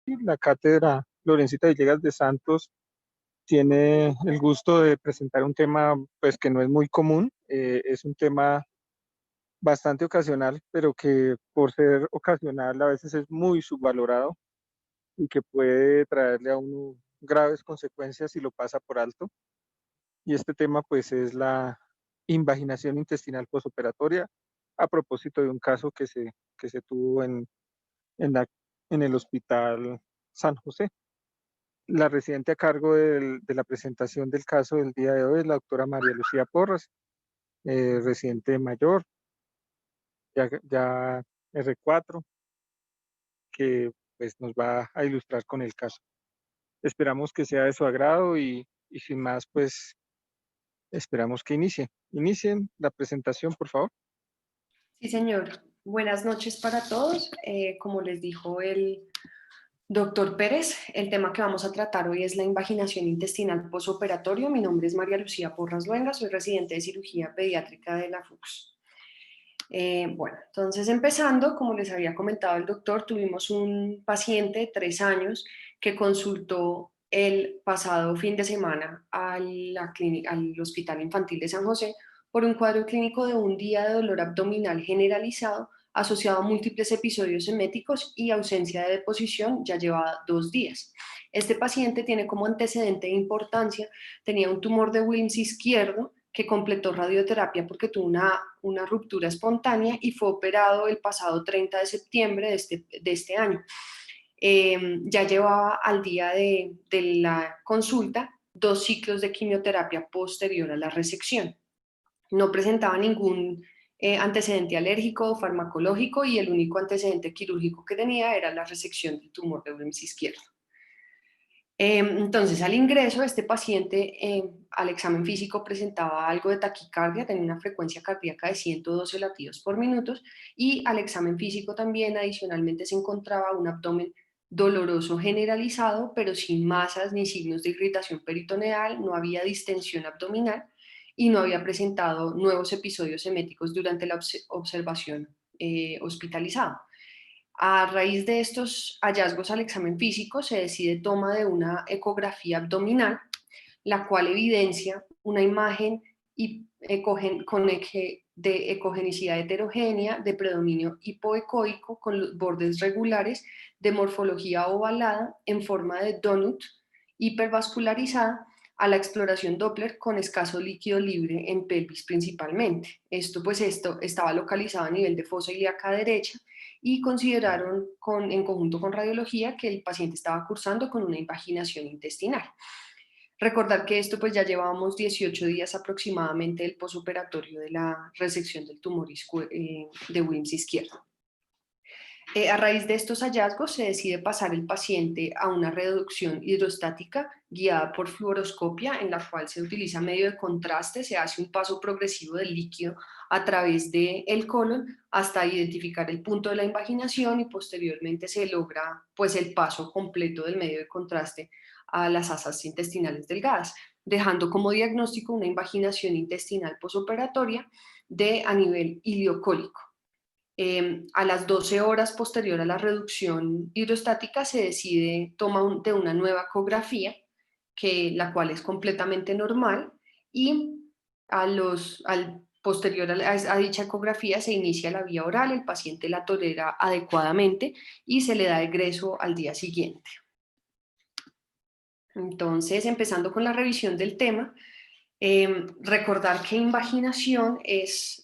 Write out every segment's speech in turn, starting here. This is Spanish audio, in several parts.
La cátedra Lorencita Villegas de Santos tiene el gusto de presentar un tema pues que no es muy común, es un tema bastante ocasional, pero que por ser ocasional a veces es muy subvalorado y que puede traerle a uno graves consecuencias si lo pasa por alto. Y este tema pues es la invaginación intestinal posoperatoria a propósito de un caso que se tuvo en la, en el hospital San José. La residente a cargo de la presentación del caso del día de hoy es la doctora María Lucía Porras, residente mayor, ya R4, que pues nos va a ilustrar con el caso. Esperamos que sea de su agrado y sin más, pues esperamos que inicie. Inicien la presentación, por favor. Sí, señor. Buenas noches para todos. Como les dijo el doctor Pérez, el tema que vamos a tratar hoy es la invaginación intestinal posoperatorio. Mi nombre es María Lucía Porras Luenga, soy residente de cirugía pediátrica de la FUCS. Bueno, entonces empezando, como les había comentado el doctor, tuvimos un paciente de 3 años que consultó el pasado fin de semana a la clínica, al Hospital Infantil de San José por un cuadro clínico de un día de dolor abdominal generalizado asociado a múltiples episodios eméticos y ausencia de deposición. Ya lleva 2 días. Este paciente tiene como antecedente de importancia, tenía un tumor de Wilms izquierdo que completó radioterapia porque tuvo una ruptura espontánea y fue operado el pasado 30 de septiembre de este año. Ya llevaba al día de la consulta 2 ciclos de quimioterapia posterior a la resección. No presentaba ningún antecedente alérgico o farmacológico y el único antecedente quirúrgico que tenía era la resección del tumor de Wilms izquierdo. Entonces, al ingreso, este paciente al examen físico presentaba algo de taquicardia, tenía una frecuencia cardíaca de 112 latidos por minuto y al examen físico también adicionalmente se encontraba un abdomen doloroso generalizado, pero sin masas ni signos de irritación peritoneal, no había distensión abdominal y no había presentado nuevos episodios eméticos durante la observación hospitalizada. A raíz de estos hallazgos al examen físico se decide toma de una ecografía abdominal, la cual evidencia una imagen de ecogenicidad heterogénea, de predominio hipoecoico con los bordes regulares, de morfología ovalada en forma de donut, hipervascularizada, a la exploración Doppler con escaso líquido libre en pelvis principalmente. Esto estaba localizado a nivel de fosa ilíaca derecha y consideraron en conjunto con radiología que el paciente estaba cursando con una invaginación intestinal. Recordar que esto pues ya llevábamos 18 días aproximadamente del posoperatorio de la resección del tumor de Wilms izquierdo. A raíz de estos hallazgos se decide pasar el paciente a una reducción hidrostática guiada por fluoroscopia, en la cual se utiliza medio de contraste, se hace un paso progresivo del líquido a través del colon hasta identificar el punto de la invaginación y posteriormente se logra pues el paso completo del medio de contraste a las asas intestinales delgadas, dejando como diagnóstico una invaginación intestinal posoperatoria a nivel ileocólico. A las 12 horas posterior a la reducción hidrostática se decide toma de una nueva ecografía, la cual es completamente normal, y al posterior a dicha ecografía se inicia la vía oral, el paciente la tolera adecuadamente y se le da egreso al día siguiente. Entonces, empezando con la revisión del tema, recordar que invaginación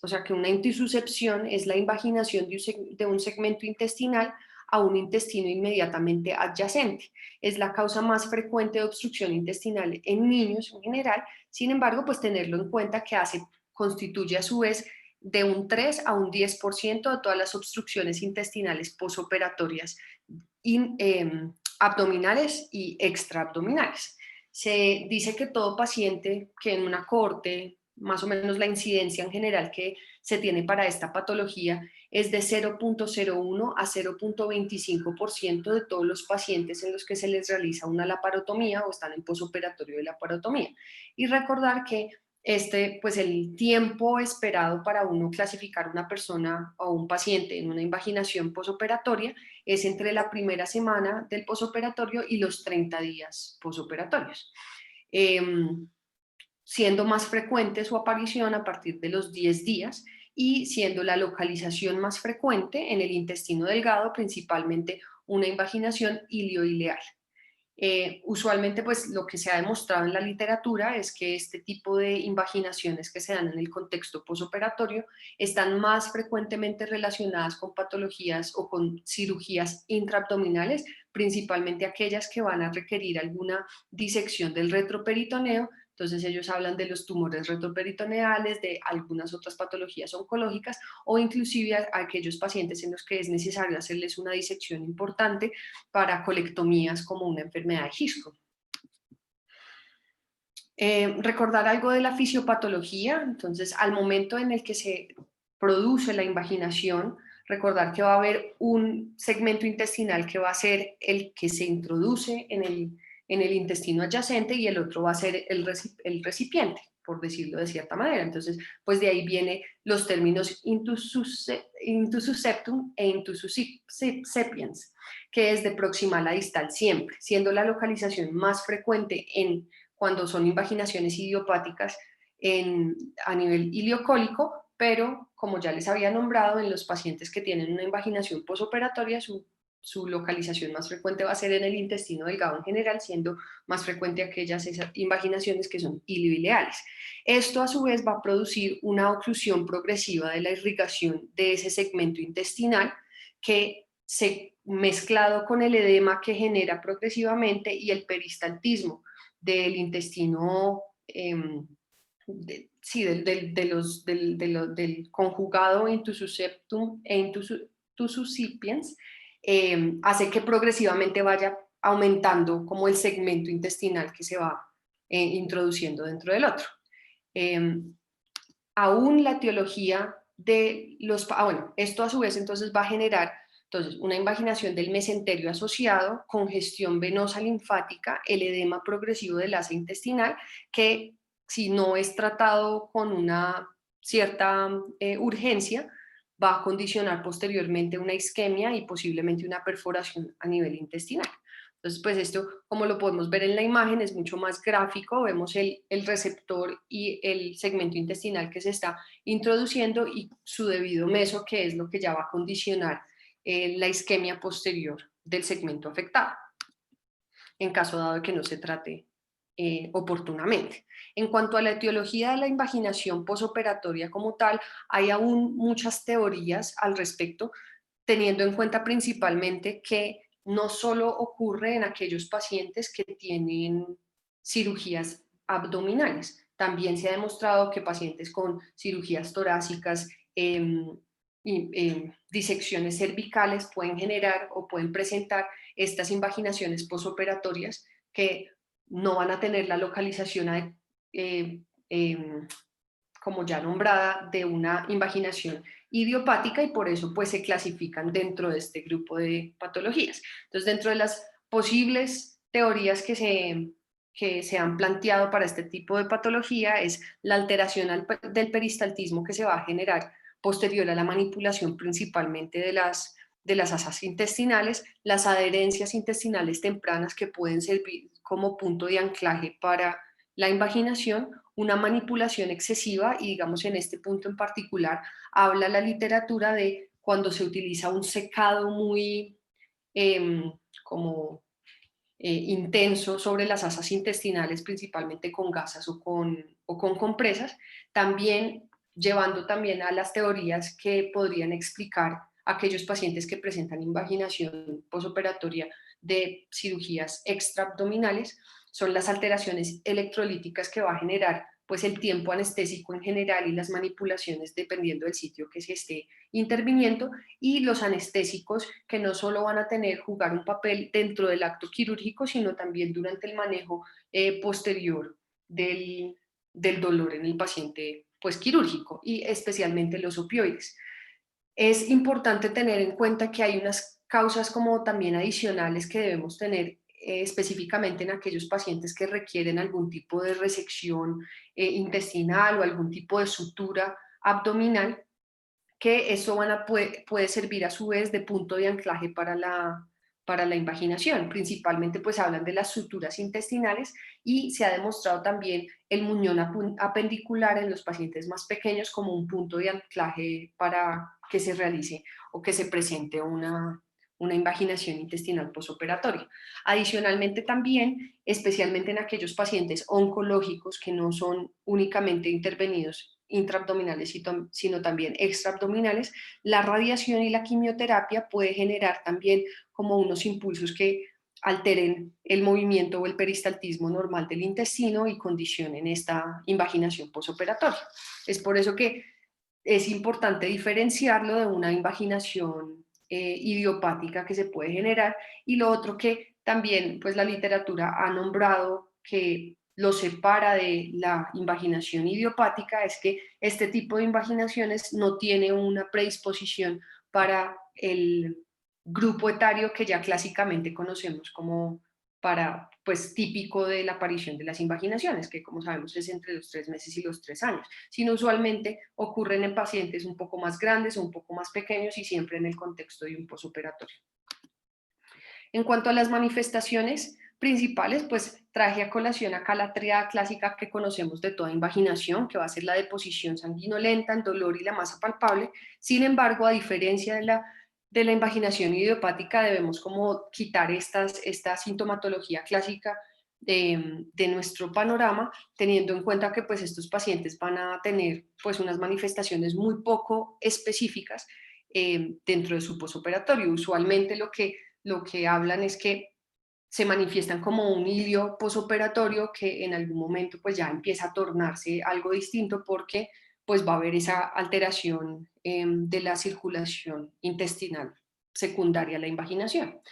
o sea, que una intususcepción es la invaginación de un segmento intestinal a un intestino inmediatamente adyacente. Es la causa más frecuente de obstrucción intestinal en niños en general, sin embargo, pues tenerlo en cuenta que constituye a su vez de un 3 a un 10% de todas las obstrucciones intestinales posoperatorias abdominales y extraabdominales. Se dice que todo paciente que en una cohorte, más o menos la incidencia en general que se tiene para esta patología es de 0.01 a 0.25% de todos los pacientes en los que se les realiza una laparotomía o están en posoperatorio de laparotomía. Y recordar que pues el tiempo esperado para uno clasificar una persona o un paciente en una invaginación posoperatoria es entre la primera semana del posoperatorio y los 30 días posoperatorios. Siendo más frecuente su aparición a partir de los 10 días y siendo la localización más frecuente en el intestino delgado, principalmente una invaginación ilioileal. Usualmente, pues lo que se ha demostrado en la literatura es que este tipo de invaginaciones que se dan en el contexto posoperatorio están más frecuentemente relacionadas con patologías o con cirugías intraabdominales, principalmente aquellas que van a requerir alguna disección del retroperitoneo. Entonces ellos hablan de los tumores retroperitoneales, de algunas otras patologías oncológicas o inclusive a aquellos pacientes en los que es necesario hacerles una disección importante para colectomías como una enfermedad de Hitchcock. Recordar algo de la fisiopatología, entonces al momento en el que se produce la invaginación, recordar que va a haber un segmento intestinal que va a ser el que se introduce en el intestino adyacente y el otro va a ser el recipiente, por decirlo de cierta manera. Entonces, pues de ahí vienen los términos intussusceptum e intussuscipiens, que es de proximal a distal siempre, siendo la localización más frecuente cuando son invaginaciones idiopáticas a nivel iliocólico, pero como ya les había nombrado, en los pacientes que tienen una invaginación posoperatoria, su localización más frecuente va a ser en el intestino delgado en general, siendo más frecuente aquellas invaginaciones que son ilioileales. Esto a su vez va a producir una oclusión progresiva de la irrigación de ese segmento intestinal que se mezclado con el edema que genera progresivamente y el peristaltismo del intestino, del conjugado intussusceptum e intussuscipiens, hace que progresivamente vaya aumentando como el segmento intestinal que se va introduciendo dentro del otro. Aún la etiología de los... bueno, esto a su vez entonces va a generar entonces, una invaginación del mesenterio asociado, congestión venosa linfática, el edema progresivo del asa intestinal, que si no es tratado con una cierta urgencia, va a condicionar posteriormente una isquemia y posiblemente una perforación a nivel intestinal. Entonces, pues esto, como lo podemos ver en la imagen, es mucho más gráfico. Vemos el receptor y el segmento intestinal que se está introduciendo y su debido meso, que es lo que ya va a condicionar la isquemia posterior del segmento afectado, en caso dado de que no se trate oportunamente. En cuanto a la etiología de la invaginación posoperatoria como tal, hay aún muchas teorías al respecto, teniendo en cuenta principalmente que no solo ocurre en aquellos pacientes que tienen cirugías abdominales, también se ha demostrado que pacientes con cirugías torácicas disecciones cervicales pueden generar o pueden presentar estas invaginaciones posoperatorias que no van a tener la localización como ya nombrada de una invaginación idiopática y por eso pues se clasifican dentro de este grupo de patologías. Entonces, dentro de las posibles teorías que se han planteado para este tipo de patología es la alteración del peristaltismo que se va a generar posterior a la manipulación principalmente de las asas intestinales, las adherencias intestinales tempranas que pueden servir como punto de anclaje para la invaginación, una manipulación excesiva y digamos en este punto en particular habla la literatura de cuando se utiliza un secado muy como intenso sobre las asas intestinales, principalmente con gasas o con compresas, también llevando también a las teorías que podrían explicar aquellos pacientes que presentan invaginación posoperatoria de cirugías extraabdominales, son las alteraciones electrolíticas que va a generar pues el tiempo anestésico en general y las manipulaciones dependiendo del sitio que se esté interviniendo y los anestésicos que no solo van a jugar un papel dentro del acto quirúrgico, sino también durante el manejo posterior del dolor en el paciente pues quirúrgico y especialmente los opioides. Es importante tener en cuenta que hay unas causas como también adicionales que debemos tener específicamente en aquellos pacientes que requieren algún tipo de resección intestinal o algún tipo de sutura abdominal, que eso puede servir a su vez de punto de anclaje para la invaginación. Principalmente pues hablan de las suturas intestinales y se ha demostrado también el muñón apendicular en los pacientes más pequeños como un punto de anclaje para que se realice o que se presente una invaginación intestinal posoperatoria. Adicionalmente también, especialmente en aquellos pacientes oncológicos que no son únicamente intervenidos intraabdominales, sino también extraabdominales, la radiación y la quimioterapia puede generar también como unos impulsos que alteren el movimiento o el peristaltismo normal del intestino y condicionen esta invaginación posoperatoria. Es por eso que es importante diferenciarlo de una invaginación idiopática que se puede generar, y lo otro que también pues la literatura ha nombrado que lo separa de la invaginación idiopática es que este tipo de invaginaciones no tiene una predisposición para el grupo etario que ya clásicamente conocemos como para, pues, típico de la aparición de las invaginaciones, que como sabemos es entre los 3 meses y los 3 años, sino usualmente ocurren en pacientes un poco más grandes o un poco más pequeños y siempre en el contexto de un posoperatorio. En cuanto a las manifestaciones principales, pues traje a colación acá la triada clásica que conocemos de toda invaginación, que va a ser la deposición sanguinolenta, el dolor y la masa palpable. Sin embargo, a diferencia de la invaginación idiopática, debemos como quitar esta sintomatología clásica de nuestro panorama, teniendo en cuenta que pues estos pacientes van a tener pues unas manifestaciones muy poco específicas dentro de su posoperatorio. Usualmente lo que hablan es que se manifiestan como un hilio posoperatorio que en algún momento pues ya empieza a tornarse algo distinto porque pues va a haber esa alteración de la circulación intestinal secundaria a la invaginación.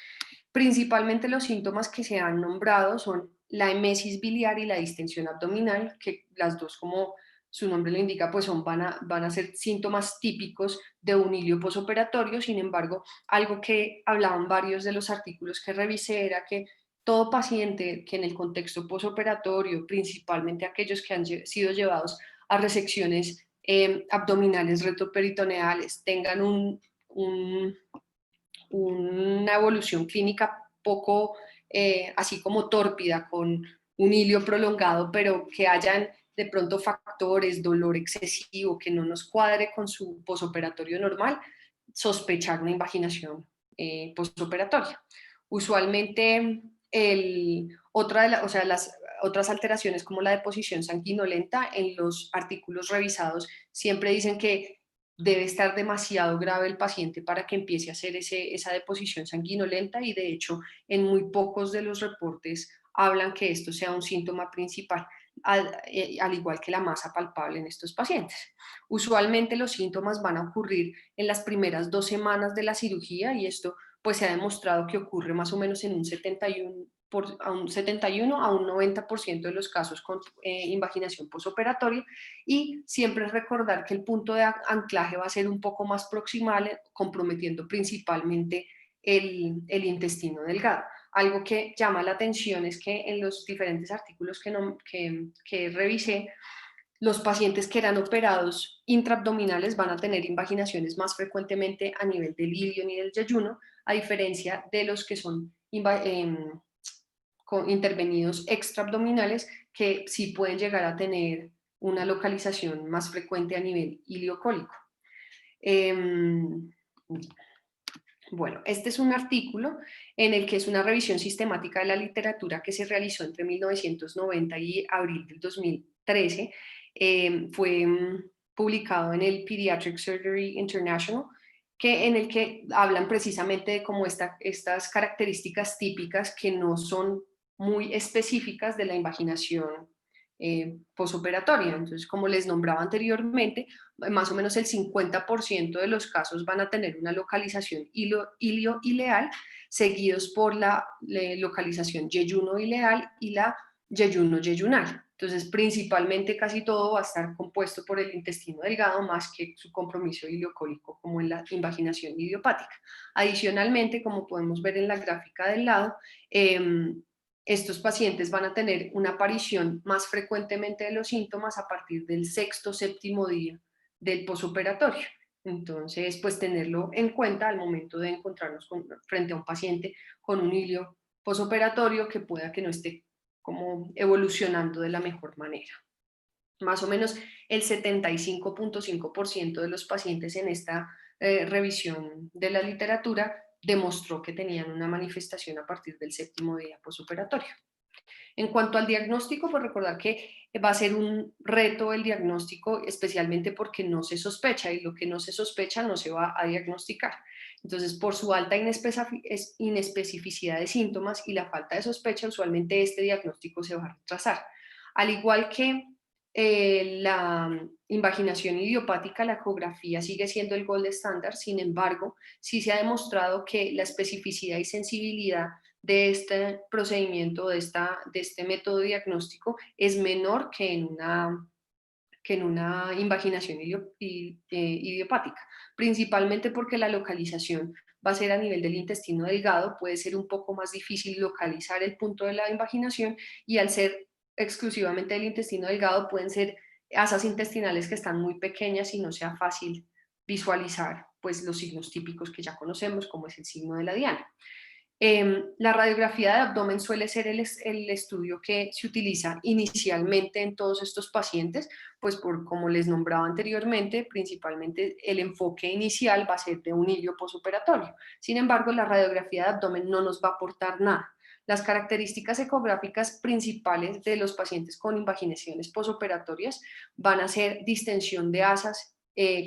Principalmente los síntomas que se han nombrado son la emesis biliar y la distensión abdominal, que las dos, como su nombre lo indica, pues van a ser síntomas típicos de un hilio posoperatorio. Sin embargo, algo que hablaban varios de los artículos que revisé era que todo paciente que en el contexto posoperatorio, principalmente aquellos que han sido llevados a resecciones abdominales retroperitoneales, tengan una evolución clínica poco, así como tórpida, con un hilio prolongado, pero que hayan de pronto factores, dolor excesivo, que no nos cuadre con su posoperatorio normal, sospechar una invaginación posoperatoria. Usualmente, o sea, las otras alteraciones como la deposición sanguinolenta en los artículos revisados siempre dicen que debe estar demasiado grave el paciente para que empiece a hacer esa deposición sanguinolenta, y de hecho en muy pocos de los reportes hablan que esto sea un síntoma principal, al igual que la masa palpable en estos pacientes. Usualmente los síntomas van a ocurrir en las primeras 2 semanas de la cirugía, y esto pues se ha demostrado que ocurre más o menos en un 71 a un 90% de los casos con invaginación posoperatoria, y siempre recordar que el punto de anclaje va a ser un poco más proximal, comprometiendo principalmente el intestino delgado. Algo que llama la atención es que en los diferentes artículos que revisé, los pacientes que eran operados intraabdominales van a tener invaginaciones más frecuentemente a nivel del ilion y del yeyuno, a diferencia de los que son intervenidos extraabdominales, que sí pueden llegar a tener una localización más frecuente a nivel iliocólico. Bueno, este es un artículo en el que es una revisión sistemática de la literatura que se realizó entre 1990 y abril del 2013. Fue publicado en el Pediatric Surgery International, en el que hablan precisamente de cómo estas características típicas que no son muy específicas de la invaginación posoperatoria. Entonces, como les nombraba anteriormente, más o menos el 50% de los casos van a tener una localización ilio-ileal, seguidos por la localización yeyuno-ileal y la yeyuno-yeyunal. Entonces, principalmente casi todo va a estar compuesto por el intestino delgado más que su compromiso ileocólico como en la invaginación idiopática. Adicionalmente, como podemos ver en la gráfica del lado, estos pacientes van a tener una aparición más frecuentemente de los síntomas a partir del sexto, séptimo día del posoperatorio. Entonces, pues tenerlo en cuenta al momento de encontrarnos frente a un paciente con un hilio posoperatorio que pueda que no esté como evolucionando de la mejor manera. Más o menos el 75.5% de los pacientes en esta revisión de la literatura demostró que tenían una manifestación a partir del séptimo día posoperatorio. En cuanto al diagnóstico, pues recordar que va a ser un reto el diagnóstico, especialmente porque no se sospecha y lo que no se sospecha no se va a diagnosticar. Entonces, por su alta inespecificidad de síntomas y la falta de sospecha, usualmente este diagnóstico se va a retrasar. Al igual que la invaginación idiopática, la ecografía sigue siendo el gold estándar, sin embargo, sí se ha demostrado que la especificidad y sensibilidad de este procedimiento, de este método diagnóstico, es menor que en una invaginación idiopática, principalmente porque la localización va a ser a nivel del intestino delgado, puede ser un poco más difícil localizar el punto de la invaginación y al ser exclusivamente del intestino delgado pueden ser asas intestinales que están muy pequeñas y no sea fácil visualizar pues los signos típicos que ya conocemos como es el signo de la diana. La radiografía de abdomen suele ser el estudio que se utiliza inicialmente en todos estos pacientes, pues por como les nombraba anteriormente, principalmente el enfoque inicial va a ser de un hilio posoperatorio. Sin embargo, la radiografía de abdomen no nos va a aportar nada. Las características ecográficas principales de los pacientes con invaginaciones posoperatorias van a ser distensión de asas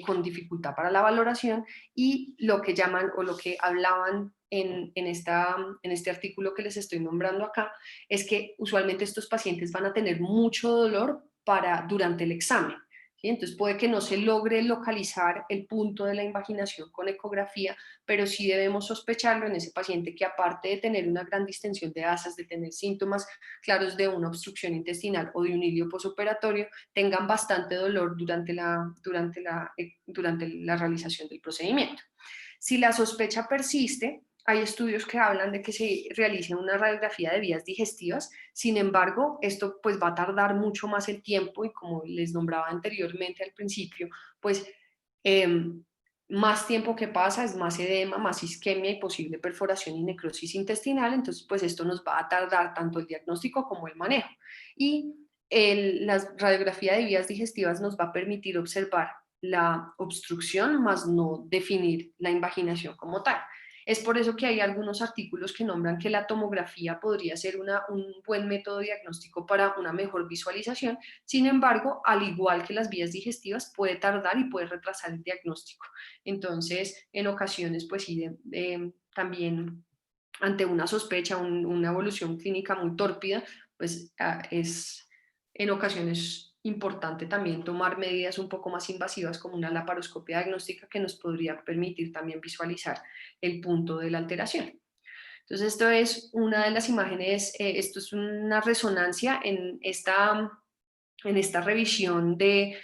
con dificultad para la valoración y lo que llaman o lo que hablaban en este artículo que les estoy nombrando acá, es que usualmente estos pacientes van a tener mucho dolor durante el examen. ¿Sí? Entonces puede que no se logre localizar el punto de la invaginación con ecografía, pero sí debemos sospecharlo en ese paciente que aparte de tener una gran distensión de asas, de tener síntomas claros de una obstrucción intestinal o de un hilio posoperatorio, tengan bastante dolor durante la realización del procedimiento. Si la sospecha persiste, hay estudios que hablan de que se realice una radiografía de vías digestivas, sin embargo, esto pues va a tardar mucho más el tiempo y como les nombraba anteriormente al principio, pues más tiempo que pasa es más edema, más isquemia y posible perforación y necrosis intestinal, entonces pues esto nos va a tardar tanto el diagnóstico como el manejo. Y la radiografía de vías digestivas nos va a permitir observar la obstrucción, más no definir la invaginación como tal. Es por eso que hay algunos artículos que nombran que la tomografía podría ser un buen método diagnóstico para una mejor visualización. Sin embargo, al igual que las vías digestivas, puede tardar y puede retrasar el diagnóstico. Entonces, en ocasiones, pues sí, también ante una sospecha, una evolución clínica muy tórpida, pues es en ocasiones importante también tomar medidas un poco más invasivas como una laparoscopia diagnóstica que nos podría permitir también visualizar el punto de la alteración. Entonces esto es una de las imágenes, esto es una resonancia en esta revisión de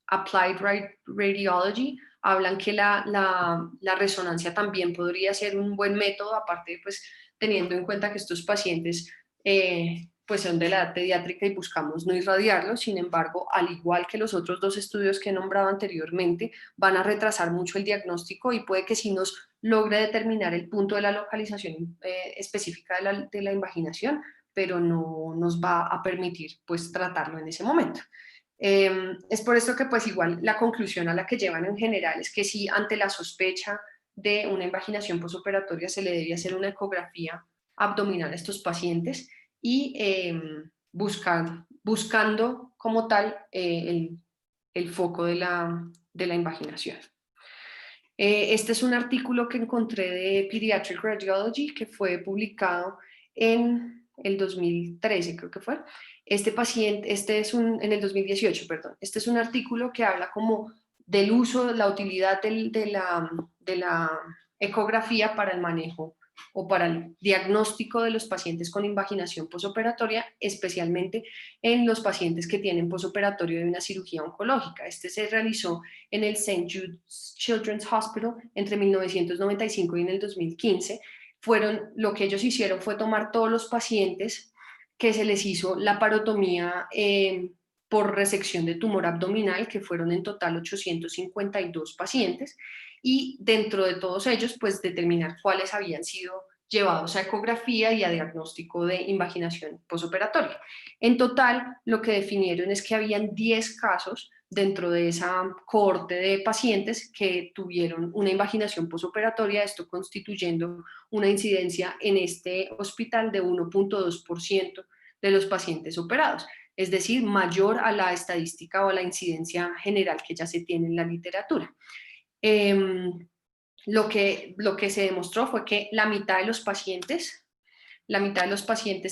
Applied Radiology, hablan que la resonancia también podría ser un buen método, aparte pues teniendo en cuenta que estos pacientes pues son de la edad pediátrica y buscamos no irradiarlos, sin embargo, al igual que los otros dos estudios que he nombrado anteriormente, van a retrasar mucho el diagnóstico y puede que sí nos logre determinar el punto de la localización específica de la invaginación, pero no nos va a permitir pues tratarlo en ese momento. Es por esto que pues igual la conclusión a la que llevan en general es que si ante la sospecha de una invaginación posoperatoria se le debe hacer una ecografía abdominal a estos pacientes y buscando como tal el foco de la invaginación. Este es un artículo que encontré de Pediatric Radiology que fue publicado en el 2013, creo que fue. Este paciente, en el 2018, perdón. Este es un artículo que habla como del uso, la utilidad de la ecografía para el manejo o para el diagnóstico de los pacientes con invaginación posoperatoria, especialmente en los pacientes que tienen posoperatorio de una cirugía oncológica. Este se realizó en el St. Jude's Children's Hospital entre 1995 y en el 2015. Lo que ellos hicieron fue tomar todos los pacientes que se les hizo laparotomía por resección de tumor abdominal, que fueron en total 852 pacientes, y dentro de todos ellos, pues determinar cuáles habían sido llevados a ecografía y a diagnóstico de invaginación posoperatoria. En total, lo que definieron es que habían 10 casos dentro de esa cohorte de pacientes que tuvieron una invaginación posoperatoria, esto constituyendo una incidencia en este hospital de 1.2% de los pacientes operados, es decir, mayor a la estadística o a la incidencia general que ya se tiene en la literatura. Lo que se demostró fue que la mitad de los pacientes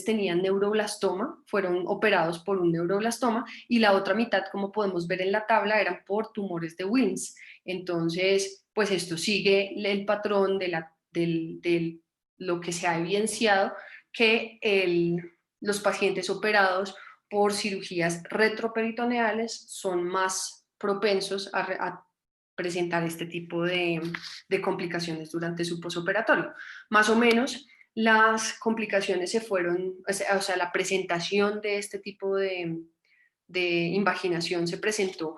tenían neuroblastoma, fueron operados por un neuroblastoma, y la otra mitad, como podemos ver en la tabla, eran por tumores de Wilms. Entonces, pues esto sigue el patrón de lo que se ha evidenciado, que los pacientes operados por cirugías retroperitoneales son más propensos a presentar este tipo de complicaciones durante su posoperatorio. Más o menos, las complicaciones se fueron, o sea, la presentación de este tipo de invaginación se presentó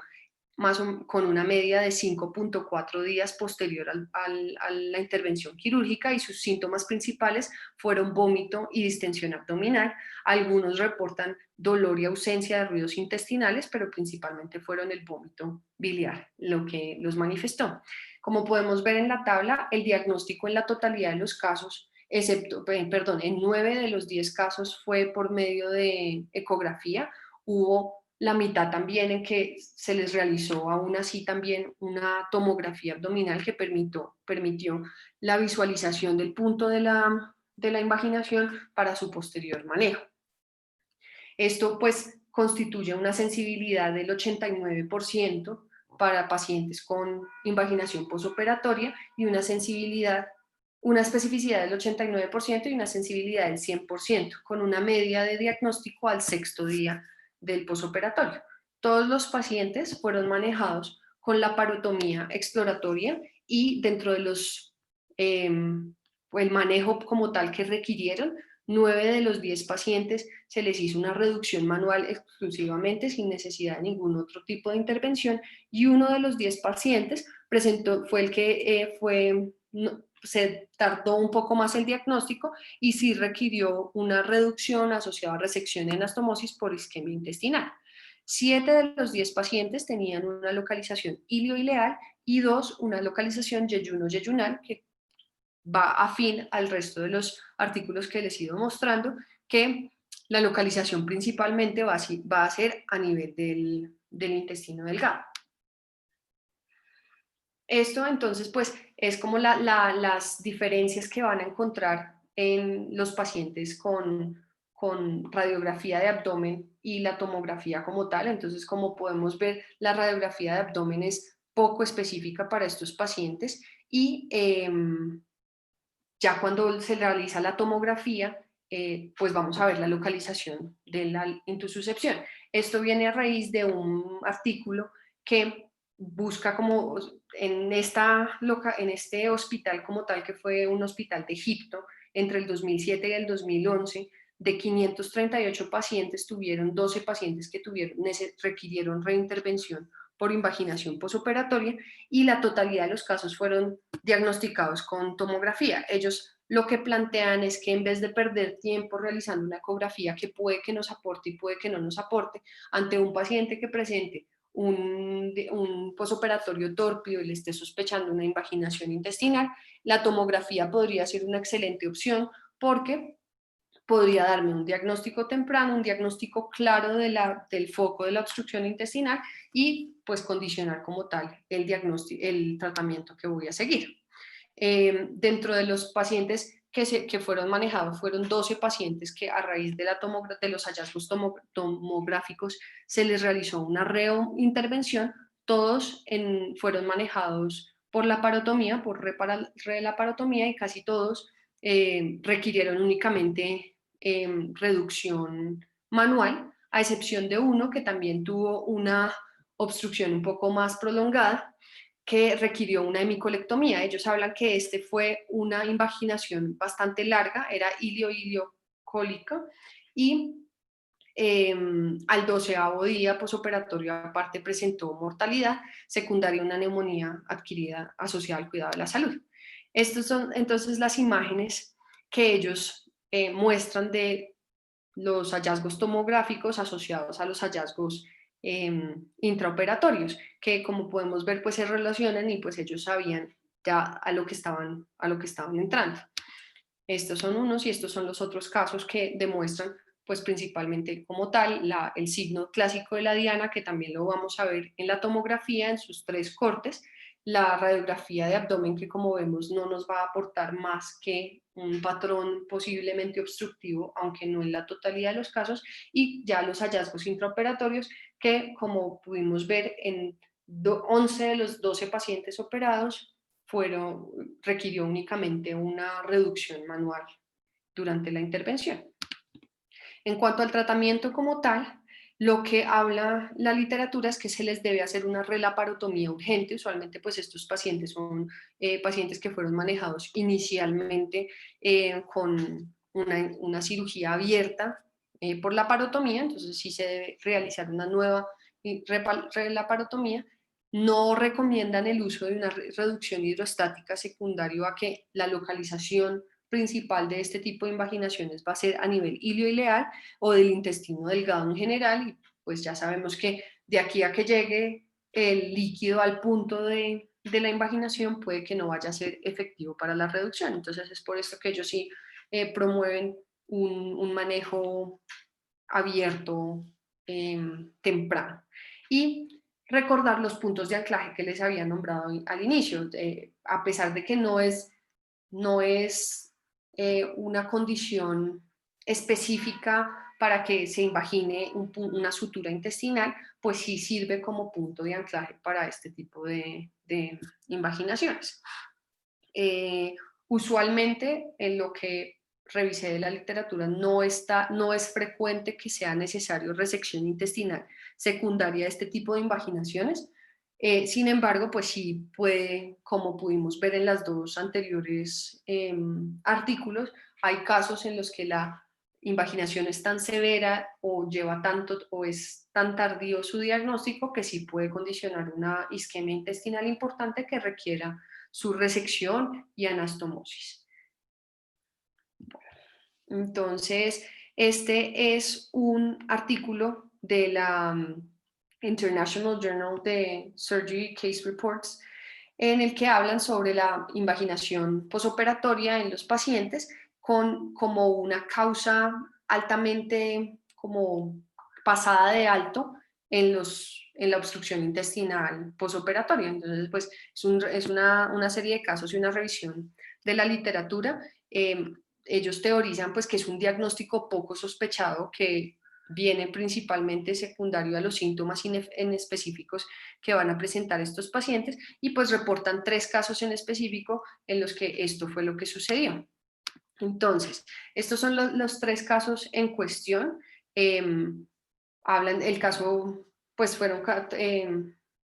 con una media de 5.4 días posterior a la intervención quirúrgica, y sus síntomas principales fueron vómito y distensión abdominal. Algunos reportan dolor y ausencia de ruidos intestinales, pero principalmente fueron el vómito biliar lo que los manifestó. Como podemos ver en la tabla, el diagnóstico en la totalidad de los casos, en 9 de los 10 casos fue por medio de ecografía. Hubo la mitad también en que se les realizó aún así también una tomografía abdominal que permitió la visualización del punto de la invaginación para su posterior manejo. Esto pues constituye una sensibilidad del 89% para pacientes con invaginación posoperatoria y una especificidad del 89% y una sensibilidad del 100%, con una media de diagnóstico al 6º día del posoperatorio. Todos los pacientes fueron manejados con laparotomía exploratoria, y dentro de el manejo como tal que requirieron, 9 de los 10 pacientes se les hizo una reducción manual exclusivamente sin necesidad de ningún otro tipo de intervención, y uno de los 10 pacientes fue el que se tardó un poco más el diagnóstico y sí requirió una reducción asociada a resección de anastomosis por isquemia intestinal. 7 de los 10 pacientes tenían una localización ilioileal y 2 una localización yeyuno-yeyunal, que va afín al resto de los artículos que les he ido mostrando, que la localización principalmente va a ser a nivel del intestino delgado. Esto entonces pues es como las diferencias que van a encontrar en los pacientes con radiografía de abdomen y la tomografía como tal. Entonces, como podemos ver, la radiografía de abdomen es poco específica para estos pacientes, y ya cuando se realiza la tomografía, pues vamos a ver la localización de la intususcepción. Esto viene a raíz de un artículo que busca como en este hospital como tal, que fue un hospital de Egipto entre el 2007 y el 2011, de 538 pacientes, tuvieron 12 pacientes que requirieron reintervención por invaginación posoperatoria, y la totalidad de los casos fueron diagnosticados con tomografía. Ellos lo que plantean es que en vez de perder tiempo realizando una ecografía que puede que nos aporte y puede que no nos aporte, ante un paciente que presente un posoperatorio tórpido y le esté sospechando una invaginación intestinal, la tomografía podría ser una excelente opción, porque podría darme un diagnóstico temprano, un diagnóstico claro del foco de la obstrucción intestinal, y pues condicionar como tal el tratamiento que voy a seguir. Dentro de los pacientes que fueron manejados, fueron 12 pacientes que a raíz de los hallazgos tomográficos se les realizó una reintervención. Todos fueron manejados por laparotomía, por relaparotomía, y casi todos requirieron únicamente reducción manual, a excepción de uno que también tuvo una obstrucción un poco más prolongada, que requirió una hemicolectomía. Ellos hablan que este fue una invaginación bastante larga, era ilio-iliocólica, y al 12º día posoperatorio aparte presentó mortalidad secundaria a una neumonía adquirida asociada al cuidado de la salud. Estas son entonces las imágenes que ellos muestran de los hallazgos tomográficos asociados a los hallazgos intraoperatorios, que como podemos ver pues se relacionan y pues ellos sabían ya a lo que estaban entrando. Estos son unos y estos son los otros casos que demuestran pues principalmente como tal el signo clásico de la diana, que también lo vamos a ver en la tomografía en sus 3 cortes, la radiografía de abdomen, que como vemos no nos va a aportar más que un patrón posiblemente obstructivo, aunque no en la totalidad de los casos, y ya los hallazgos intraoperatorios, que como pudimos ver en 11 de los 12 pacientes operados, requirió únicamente una reducción manual durante la intervención. En cuanto al tratamiento como tal, lo que habla la literatura es que se les debe hacer una relaparotomía urgente. Usualmente pues estos pacientes son pacientes que fueron manejados inicialmente con una cirugía abierta por la parotomía, entonces sí se debe realizar una nueva relaparotomía. No recomiendan el uso de una reducción hidrostática secundario a que la localización principal de este tipo de invaginaciones va a ser a nivel ilioileal o del intestino delgado en general, y pues ya sabemos que de aquí a que llegue el líquido al punto de la invaginación puede que no vaya a ser efectivo para la reducción. Entonces es por esto que ellos sí promueven un manejo abierto temprano. Y recordar los puntos de anclaje que les había nombrado al inicio, a pesar de que no es una condición específica para que se imagine una sutura intestinal, pues sí sirve como punto de anclaje para este tipo de invaginaciones. Usualmente, en lo que revisé de la literatura, no es frecuente que sea necesario resección intestinal secundaria de este tipo de invaginaciones. Sin embargo, pues sí puede, como pudimos ver en las 2 anteriores artículos, hay casos en los que la invaginación es tan severa o lleva tanto o es tan tardío su diagnóstico que sí puede condicionar una isquemia intestinal importante que requiera su resección y anastomosis. Entonces, este es un artículo de la International Journal de Surgery Case Reports, en el que hablan sobre la invaginación posoperatoria en los pacientes como una causa altamente como pasada de alto en la obstrucción intestinal posoperatoria. Entonces, pues es una serie de casos y una revisión de la literatura. Ellos teorizan pues que es un diagnóstico poco sospechado que viene principalmente secundario a los síntomas específicos que van a presentar estos pacientes, y pues reportan 3 casos en específico en los que esto fue lo que sucedió. Entonces, estos son los 3 casos en cuestión. Hablan, el caso, pues fueron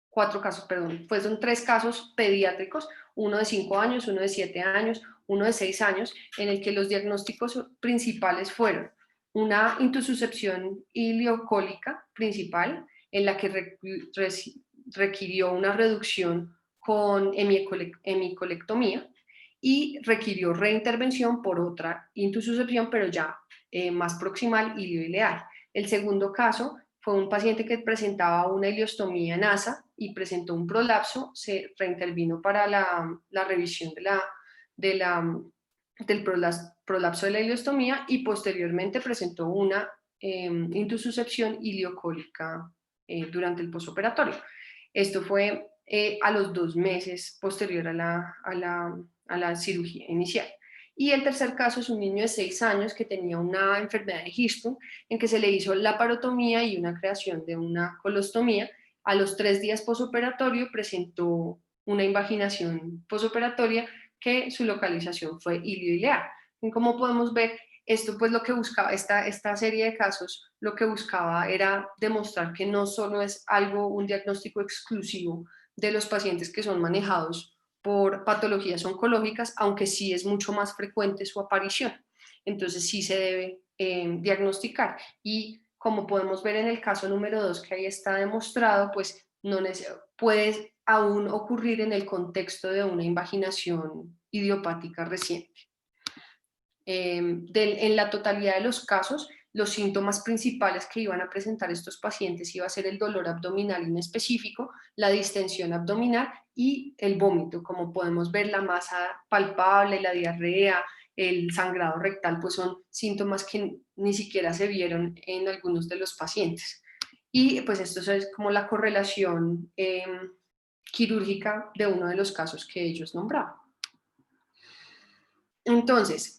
4 casos, perdón, fueron 3 casos pediátricos, uno de 5 años, uno de 7 años, uno de 6 años, en el que los diagnósticos principales fueron una intususcepción ileocólica principal, en la que requirió una reducción con hemicolectomía, y requirió reintervención por otra intususcepción, pero ya más proximal ilioileal. El segundo caso fue un paciente que presentaba una ileostomía nasa y presentó un prolapso, se reintervino para la revisión del prolapso de la ileostomía, y posteriormente presentó una intususcepción ileocólica durante el posoperatorio. Esto fue a los 2 meses posterior a la cirugía inicial. Y el tercer caso es un niño de 6 años que tenía una enfermedad de Hirschsprung, en que se le hizo la parotomía y una creación de una colostomía. A los 3 días posoperatorio presentó una invaginación posoperatoria que su localización fue ilioileal. Y como podemos ver, esto pues lo que buscaba, esta serie de casos, lo que buscaba era demostrar que no solo es algo, un diagnóstico exclusivo de los pacientes que son manejados por patologías oncológicas, aunque sí es mucho más frecuente su aparición. Entonces sí se debe diagnosticar. Y como podemos ver en el caso número 2, que ahí está demostrado, pues no puede aún ocurrir en el contexto de una invaginación idiopática reciente. En la totalidad de los casos, los síntomas principales que iban a presentar estos pacientes iba a ser el dolor abdominal inespecífico, la distensión abdominal y el vómito. Como podemos ver, la masa palpable, la diarrea, el sangrado rectal, pues son síntomas que ni siquiera se vieron en algunos de los pacientes. Y pues esto es como la correlación quirúrgica de uno de los casos que ellos nombraban. Entonces,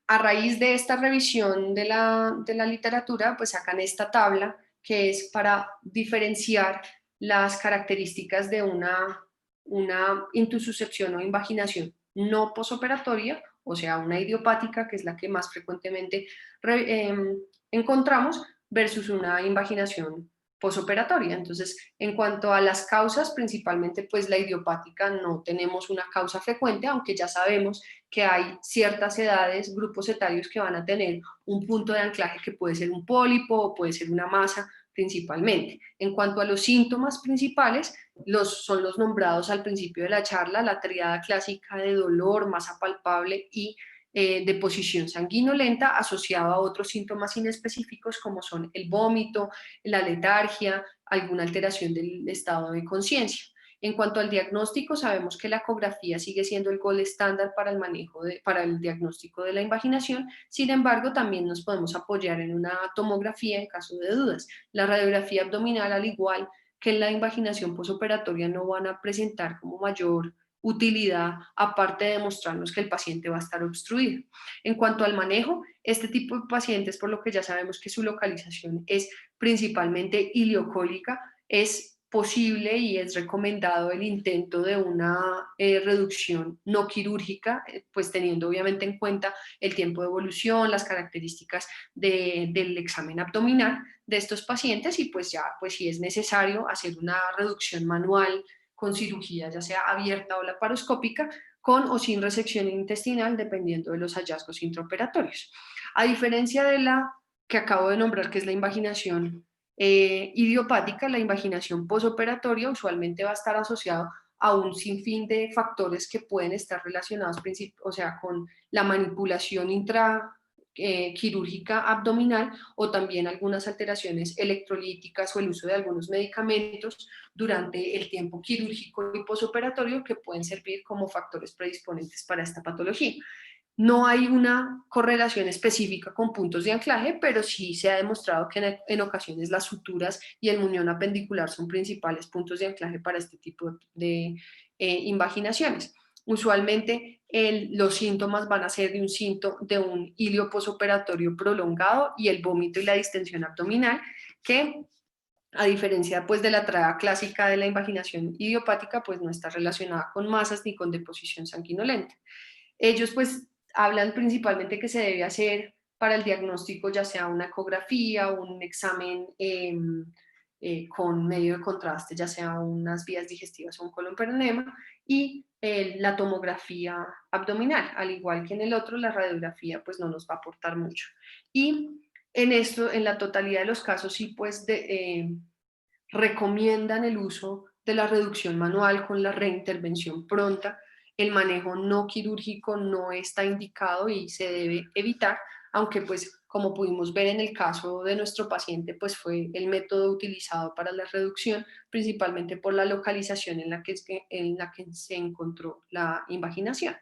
a raíz de esta revisión de la literatura, pues sacan esta tabla que es para diferenciar las características de una intususcepción o invaginación no posoperatoria, o sea, una idiopática, que es la que más frecuentemente encontramos, versus una invaginación posoperatoria. Entonces, en cuanto a las causas, principalmente pues la idiopática no tenemos una causa frecuente, aunque ya sabemos que hay ciertas edades, grupos etarios que van a tener un punto de anclaje que puede ser un pólipo o puede ser una masa principalmente. En cuanto a los síntomas principales, son los nombrados al principio de la charla, la triada clásica de dolor, masa palpable y deposición sanguinolenta asociado a otros síntomas inespecíficos como son el vómito, la letargia, alguna alteración del estado de conciencia. En cuanto al diagnóstico, sabemos que la ecografía sigue siendo el gold estándar para el manejo para el diagnóstico de la invaginación. Sin embargo, también nos podemos apoyar en una tomografía en caso de dudas. La radiografía abdominal, al igual que en la invaginación posoperatoria, no van a presentar como mayor utilidad, aparte de demostrarnos que el paciente va a estar obstruido. En cuanto al manejo, este tipo de pacientes, por lo que ya sabemos que su localización es principalmente ileocólica, es posible y es recomendado el intento de una reducción no quirúrgica, pues teniendo obviamente en cuenta el tiempo de evolución, las características del examen abdominal de estos pacientes y pues ya, pues si es necesario hacer una reducción manual con cirugía, ya sea abierta o laparoscópica, con o sin resección intestinal, dependiendo de los hallazgos intraoperatorios. A diferencia de la que acabo de nombrar, que es la invaginación idiopática, la invaginación posoperatoria usualmente va a estar asociado a un sinfín de factores que pueden estar relacionados, o sea, con la manipulación quirúrgica abdominal o también algunas alteraciones electrolíticas o el uso de algunos medicamentos durante el tiempo quirúrgico y posoperatorio que pueden servir como factores predisponentes para esta patología. No hay una correlación específica con puntos de anclaje, pero sí se ha demostrado que en ocasiones las suturas y el muñón apendicular son principales puntos de anclaje para este tipo de invaginaciones. Usualmente los síntomas van a ser de un ilio posoperatorio prolongado y el vómito y la distensión abdominal, que a diferencia pues de la traba clásica de la invaginación idiopática, pues no está relacionada con masas ni con deposición sanguinolenta. Ellos pues hablan principalmente que se debe hacer para el diagnóstico ya sea una ecografía o un examen con medio de contraste, ya sea unas vías digestivas o un colon peronema, y la tomografía abdominal, al igual que en el otro, la radiografía pues no nos va a aportar mucho. Y en esto, en la totalidad de los casos, sí pues recomiendan el uso de la reducción manual con la reintervención pronta. El manejo no quirúrgico no está indicado y se debe evitar, aunque pues como pudimos ver en el caso de nuestro paciente, pues fue el método utilizado para la reducción, principalmente por la localización en la que se encontró la invaginación.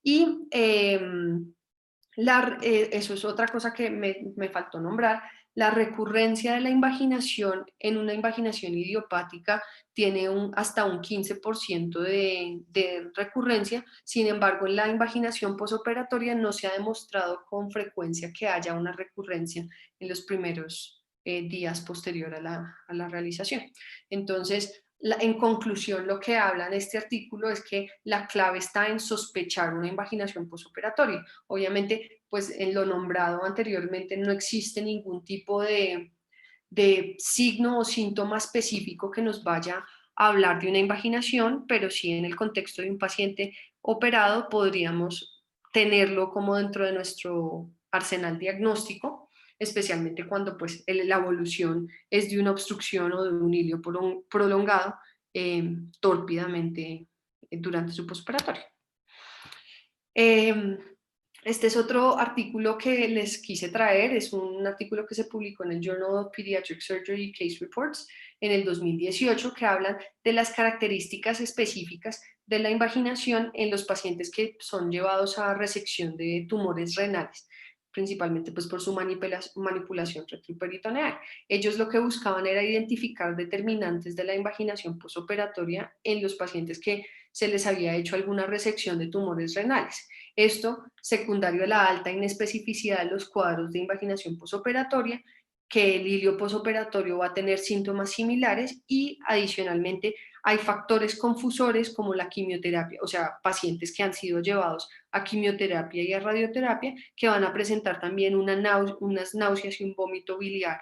Y eso es otra cosa que me faltó nombrar. La recurrencia de la invaginación en una invaginación idiopática tiene hasta un 15% de recurrencia. Sin embargo, en la invaginación posoperatoria no se ha demostrado con frecuencia que haya una recurrencia en los primeros días posterior a la realización. Entonces, En conclusión, lo que habla en este artículo es que la clave está en sospechar una invaginación posoperatoria. Obviamente, pues en lo nombrado anteriormente no existe ningún tipo de signo o síntoma específico que nos vaya a hablar de una invaginación, pero sí en el contexto de un paciente operado podríamos tenerlo como dentro de nuestro arsenal diagnóstico, especialmente cuando pues la evolución es de una obstrucción o de un hilio prolongado tórpidamente durante su postoperatorio. Este es otro artículo que les quise traer, es un artículo que se publicó en el Journal of Pediatric Surgery Case Reports en el 2018 que hablan de las características específicas de la invaginación en los pacientes que son llevados a resección de tumores renales, principalmente pues por su manipulación retroperitoneal. Ellos lo que buscaban era identificar determinantes de la invaginación posoperatoria en los pacientes que se les había hecho alguna resección de tumores renales. Esto secundario a la alta inespecificidad de los cuadros de invaginación posoperatoria, que el hilio posoperatorio va a tener síntomas similares y adicionalmente hay factores confusores como la quimioterapia, o sea, pacientes que han sido llevados a quimioterapia y a radioterapia que van a presentar también unas náuseas y un vómito biliar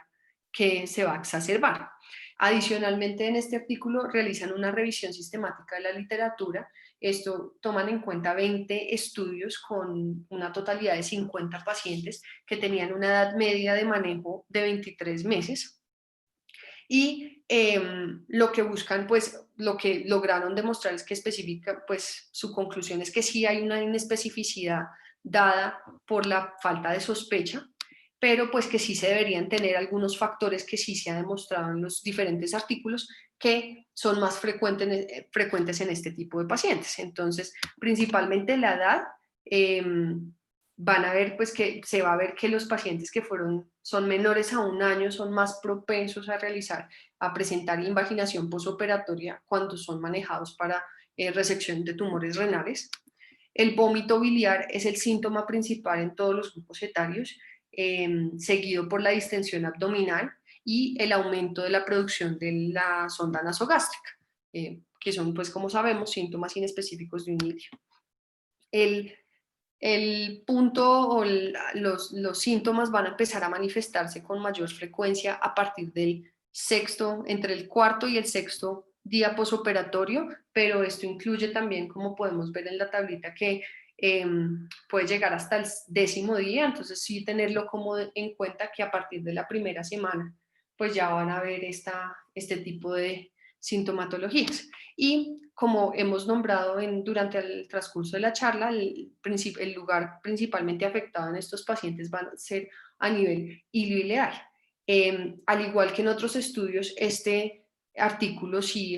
que se va a exacerbar. Adicionalmente, en este artículo realizan una revisión sistemática de la literatura. Esto toman en cuenta 20 estudios con una totalidad de 50 pacientes que tenían una edad media de manejo de 23 meses. Y lo que buscan, pues lo que lograron demostrar es que específica, pues su conclusión es que sí hay una inespecificidad dada por la falta de sospecha, pero pues que sí se deberían tener algunos factores que sí se ha demostrado en los diferentes artículos que son más frecuentes en este tipo de pacientes. Entonces, principalmente la edad, eh, van a ver pues que se va a ver que los pacientes que son menores a un año son más propensos a presentar invaginación posoperatoria cuando son manejados para resección de tumores renales. El vómito biliar es el síntoma principal en todos los grupos etarios, seguido por la distensión abdominal y el aumento de la producción de la sonda nasogástrica, que son, pues como sabemos, síntomas inespecíficos de un hilio. El punto o los síntomas van a empezar a manifestarse con mayor frecuencia a partir del entre el cuarto y el sexto día posoperatorio, pero esto incluye también, como podemos ver en la tablita, que puede llegar hasta el 10.º día, entonces sí tenerlo como en cuenta que a partir de la primera semana, pues ya van a ver este tipo de sintomatologías. Y como hemos nombrado durante el transcurso de la charla, el lugar principalmente afectado en estos pacientes va a ser a nivel ilioileal. Al igual que en otros estudios, este artículo sí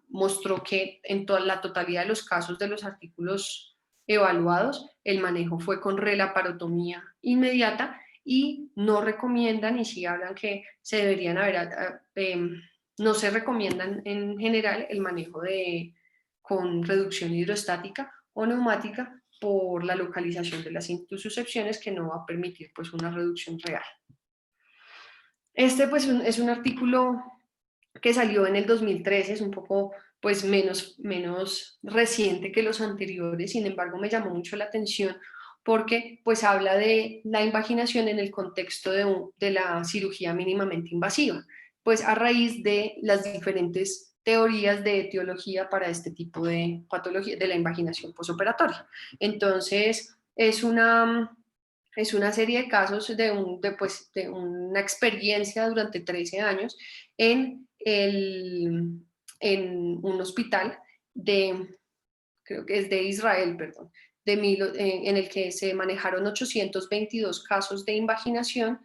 mostró que en toda la totalidad de los casos de los artículos evaluados, el manejo fue con relaparotomía inmediata y no recomiendan, y sí hablan que se deberían no se recomiendan en general el manejo con reducción hidrostática o neumática por la localización de las intususcepciones que no va a permitir pues una reducción real. Este pues es un artículo que salió en el 2013, es un poco pues menos reciente que los anteriores, sin embargo me llamó mucho la atención porque pues habla de la invaginación en el contexto de la cirugía mínimamente invasiva, pues a raíz de las diferentes teorías de etiología para este tipo de patología de la invaginación posoperatoria. Entonces, es una serie de casos de una experiencia durante 13 años en, en un hospital creo que es de Israel, perdón, en el que se manejaron 822 casos de invaginación,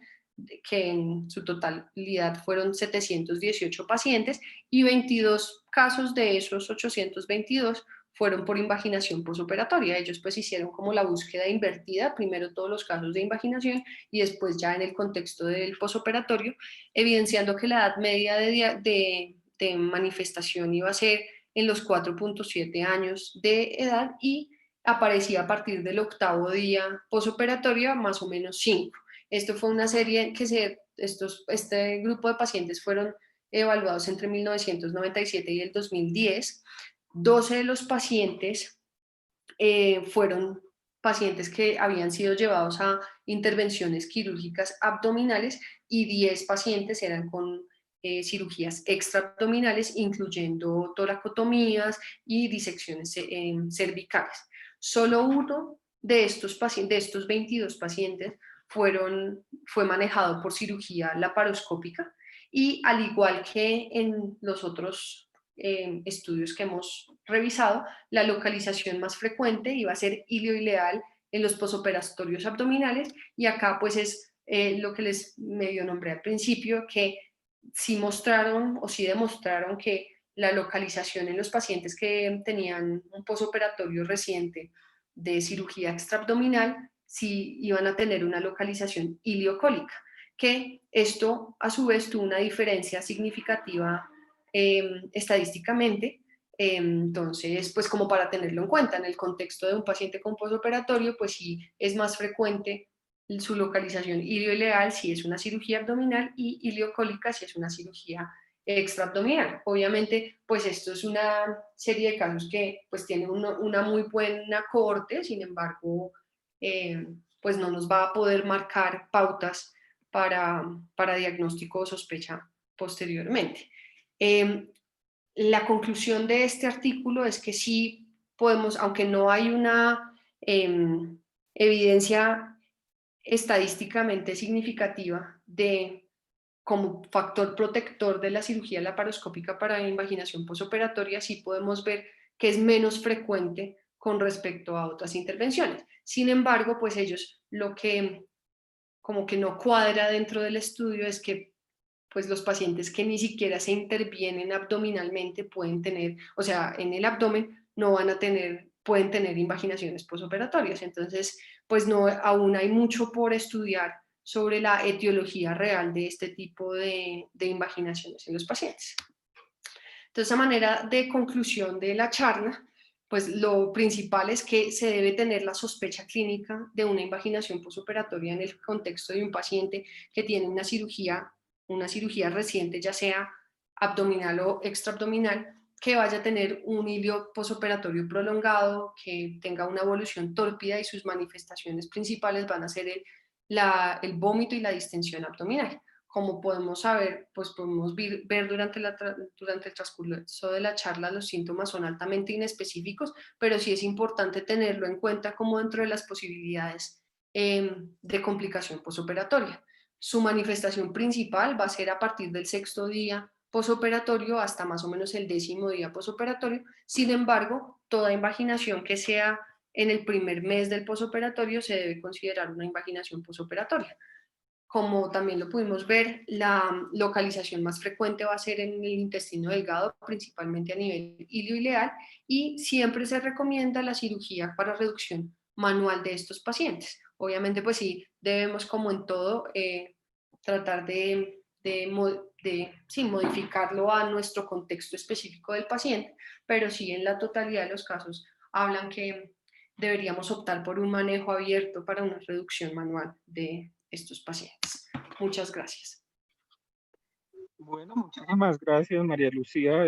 que en su totalidad fueron 718 pacientes, y 22 casos de esos 822 fueron por invaginación posoperatoria. Ellos pues hicieron como la búsqueda invertida, primero todos los casos de invaginación y después ya en el contexto del posoperatorio, evidenciando que la edad media de manifestación iba a ser en los 4.7 años de edad y aparecía a partir del 8.º día posoperatorio, más o menos 5. Esto fue una serie que este grupo de pacientes fueron evaluados entre 1997 y el 2010, 12 de los pacientes fueron pacientes que habían sido llevados a intervenciones quirúrgicas abdominales y 10 pacientes eran con cirugías extraabdominales, incluyendo toracotomías y disecciones cervicales. Solo uno de estos pacientes, de estos 22 pacientes, fue manejado por cirugía laparoscópica y al igual que en los otros estudios que hemos revisado, la localización más frecuente iba a ser ilioileal en los posoperatorios abdominales y acá pues es lo que les medio nombré al principio, que sí mostraron o sí demostraron que la localización en los pacientes que tenían un posoperatorio reciente de cirugía extraabdominal sí iban a tener una localización iliocólica, que esto a su vez tuvo una diferencia significativa estadísticamente. Entonces, pues como para tenerlo en cuenta, en el contexto de un paciente con postoperatorio, pues sí es más frecuente su localización ilioileal si es una cirugía abdominal y iliocólica si es una cirugía extraabdominal. Obviamente, pues esto es una serie de casos que pues tienen una muy buena cohorte, sin embargo, pues no nos va a poder marcar pautas para diagnóstico o sospecha posteriormente. La conclusión de este artículo es que sí podemos, aunque no hay una evidencia estadísticamente significativa de como factor protector de la cirugía laparoscópica para invaginación posoperatoria, sí podemos ver que es menos frecuente con respecto a otras intervenciones. Sin embargo, pues ellos lo que como que no cuadra dentro del estudio es que pues los pacientes que ni siquiera se intervienen abdominalmente pueden tener, o sea, en el abdomen no van a tener, pueden tener invaginaciones posoperatorias. Entonces, pues no, aún hay mucho por estudiar sobre la etiología real de este tipo de invaginaciones en los pacientes. Entonces, a manera de conclusión de la charla, pues lo principal es que se debe tener la sospecha clínica de una invaginación posoperatoria en el contexto de un paciente que tiene una cirugía reciente, ya sea abdominal o extraabdominal, que vaya a tener un hilio posoperatorio prolongado, que tenga una evolución tórpida y sus manifestaciones principales van a ser el vómito y la distensión abdominal. Como podemos saber, pues podemos ver durante el transcurso de la charla, los síntomas son altamente inespecíficos, pero sí es importante tenerlo en cuenta como dentro de las posibilidades de complicación posoperatoria. Su manifestación principal va a ser a partir del 6º día posoperatorio hasta más o menos el 10º día posoperatorio. Sin embargo, toda invaginación que sea en el primer mes del posoperatorio se debe considerar una invaginación posoperatoria. Como también lo pudimos ver, la localización más frecuente va a ser en el intestino delgado, principalmente a nivel ilioileal, y siempre se recomienda la cirugía para reducción manual de estos pacientes. Obviamente, pues sí, debemos, como en todo, tratar sí, modificarlo a nuestro contexto específico del paciente, pero sí en la totalidad de los casos hablan que deberíamos optar por un manejo abierto para una reducción manual de estos pacientes. Muchas gracias. Bueno, muchísimas gracias, María Lucía.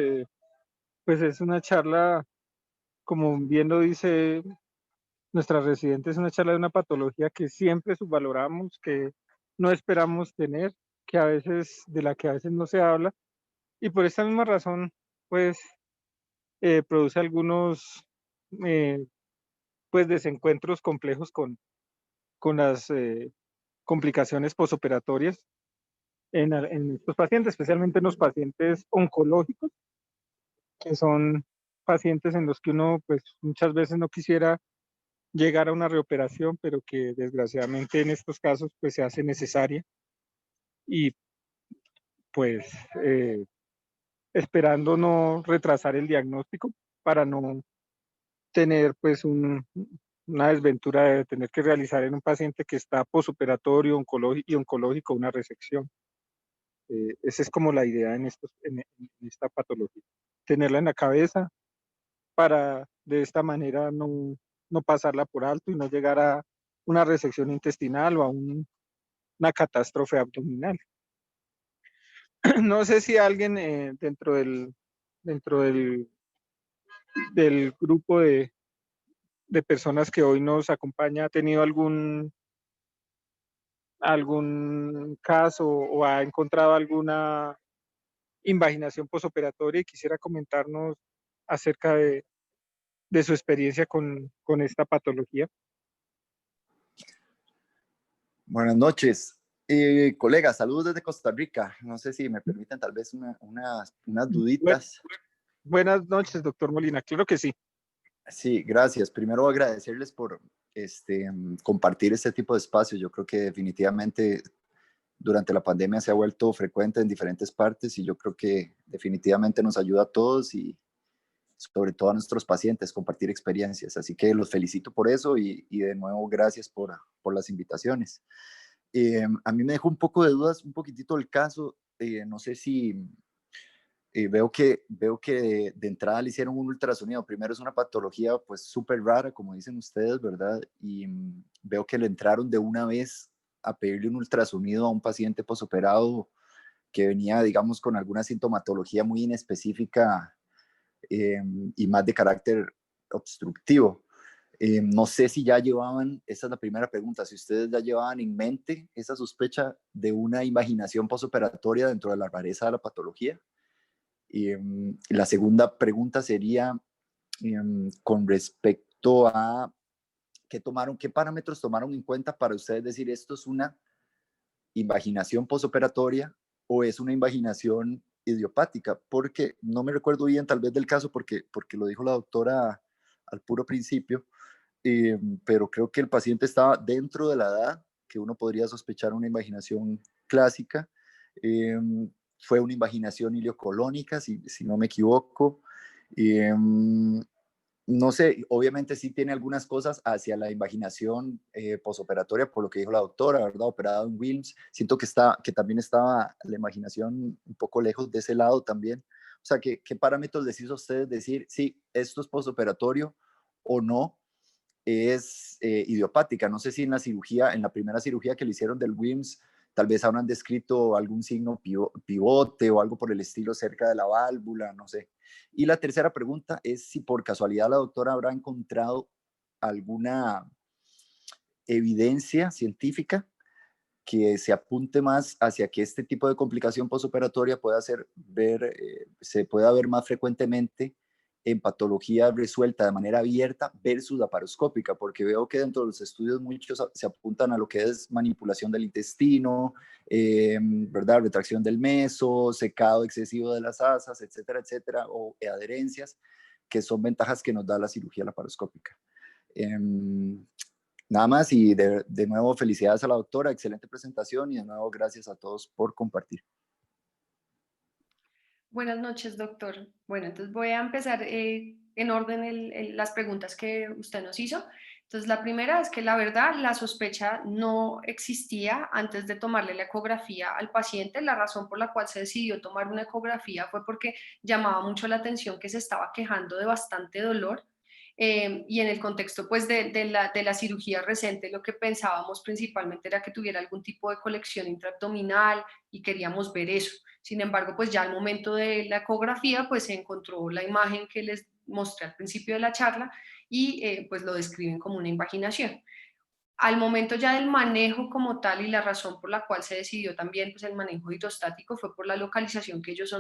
Pues es una charla, como bien lo dice nuestra residente, es una charla de una patología que siempre subvaloramos, que no esperamos tener, que a veces, de la que a veces no se habla, y por esta misma razón, pues, produce algunos, pues, desencuentros complejos con las complicaciones posoperatorias en estos pacientes, especialmente en los pacientes oncológicos, que son pacientes en los que uno, pues, muchas veces no quisiera llegar a una reoperación, pero que desgraciadamente en estos casos, pues, se hace necesaria y, pues, esperando no retrasar el diagnóstico para no tener, pues, una desventura de tener que realizar en un paciente que está posoperatorio y oncológico una resección. Esa es como la idea en esta patología. Tenerla en la cabeza para de esta manera no pasarla por alto y no llegar a una resección intestinal o a una catástrofe abdominal. No sé si alguien dentro del grupo de personas que hoy nos acompaña ha tenido algún caso o ha encontrado alguna invaginación posoperatoria y quisiera comentarnos acerca de su experiencia con esta patología. Buenas noches. Colegas, saludos desde Costa Rica. No sé si me permiten tal vez unas duditas. Buenas noches, doctor Molina. Claro que sí. Sí, gracias. Primero agradecerles por compartir este tipo de espacios. Yo creo que definitivamente durante la pandemia se ha vuelto frecuente en diferentes partes y yo creo que definitivamente nos ayuda a todos y sobre todo a nuestros pacientes compartir experiencias. Así que los felicito por eso y de nuevo gracias por las invitaciones. A mí me dejó un poco de dudas, un poquitito el caso. No sé si veo que de entrada le hicieron un ultrasonido. Primero es una patología pues súper rara, como dicen ustedes, ¿verdad? Y veo que le entraron de una vez a pedirle un ultrasonido a un paciente posoperado que venía, digamos, con alguna sintomatología muy inespecífica y más de carácter obstructivo. No sé si ya llevaban, esa es la primera pregunta, si ustedes ya llevaban en mente esa sospecha de una invaginación posoperatoria dentro de la rareza de la patología. La segunda pregunta sería con respecto a qué parámetros tomaron en cuenta para ustedes decir esto es una invaginación posoperatoria o es una invaginación idiopática, porque no me recuerdo bien tal vez del caso porque lo dijo la doctora al puro principio, pero creo que el paciente estaba dentro de la edad que uno podría sospechar una invaginación clásica. Eh, Fue una invaginación ileocolónica, si no me equivoco. No sé, obviamente sí tiene algunas cosas hacia la invaginación posoperatoria, por lo que dijo la doctora, ¿verdad? Operada en Wilms. Siento que también estaba la imaginación un poco lejos de ese lado también. O sea, ¿qué parámetros les hizo a ustedes decir, sí, esto es posoperatorio o no? Es idiopática. No sé si en la cirugía, en la primera cirugía que le hicieron del WIMS, tal vez habrán descrito algún signo pivote o algo por el estilo cerca de la válvula, no sé. Y la tercera pregunta es si por casualidad la doctora habrá encontrado alguna evidencia científica que se apunte más hacia que este tipo de complicación postoperatoria se pueda ver más frecuentemente en patología resuelta de manera abierta versus laparoscópica, porque veo que dentro de los estudios muchos se apuntan a lo que es manipulación del intestino, ¿verdad? Retracción del meso, secado excesivo de las asas, etcétera, etcétera, o adherencias, que son ventajas que nos da la cirugía laparoscópica. Nada más y de nuevo felicidades a la doctora, excelente presentación y de nuevo gracias a todos por compartir. Buenas noches, doctor. Bueno, entonces voy a empezar en orden las preguntas que usted nos hizo. Entonces, la primera es que la verdad, la sospecha no existía antes de tomarle la ecografía al paciente. La razón por la cual se decidió tomar una ecografía fue porque llamaba mucho la atención que se estaba quejando de bastante dolor. Y en el contexto pues de la cirugía reciente lo que pensábamos principalmente era que tuviera algún tipo de colección intraabdominal y queríamos ver eso. Sin embargo, pues ya al momento de la ecografía pues se encontró la imagen que les mostré al principio de la charla y pues lo describen como una invaginación. Al momento ya del manejo como tal y la razón por la cual se decidió también pues el manejo hidrostático fue por la localización que ellos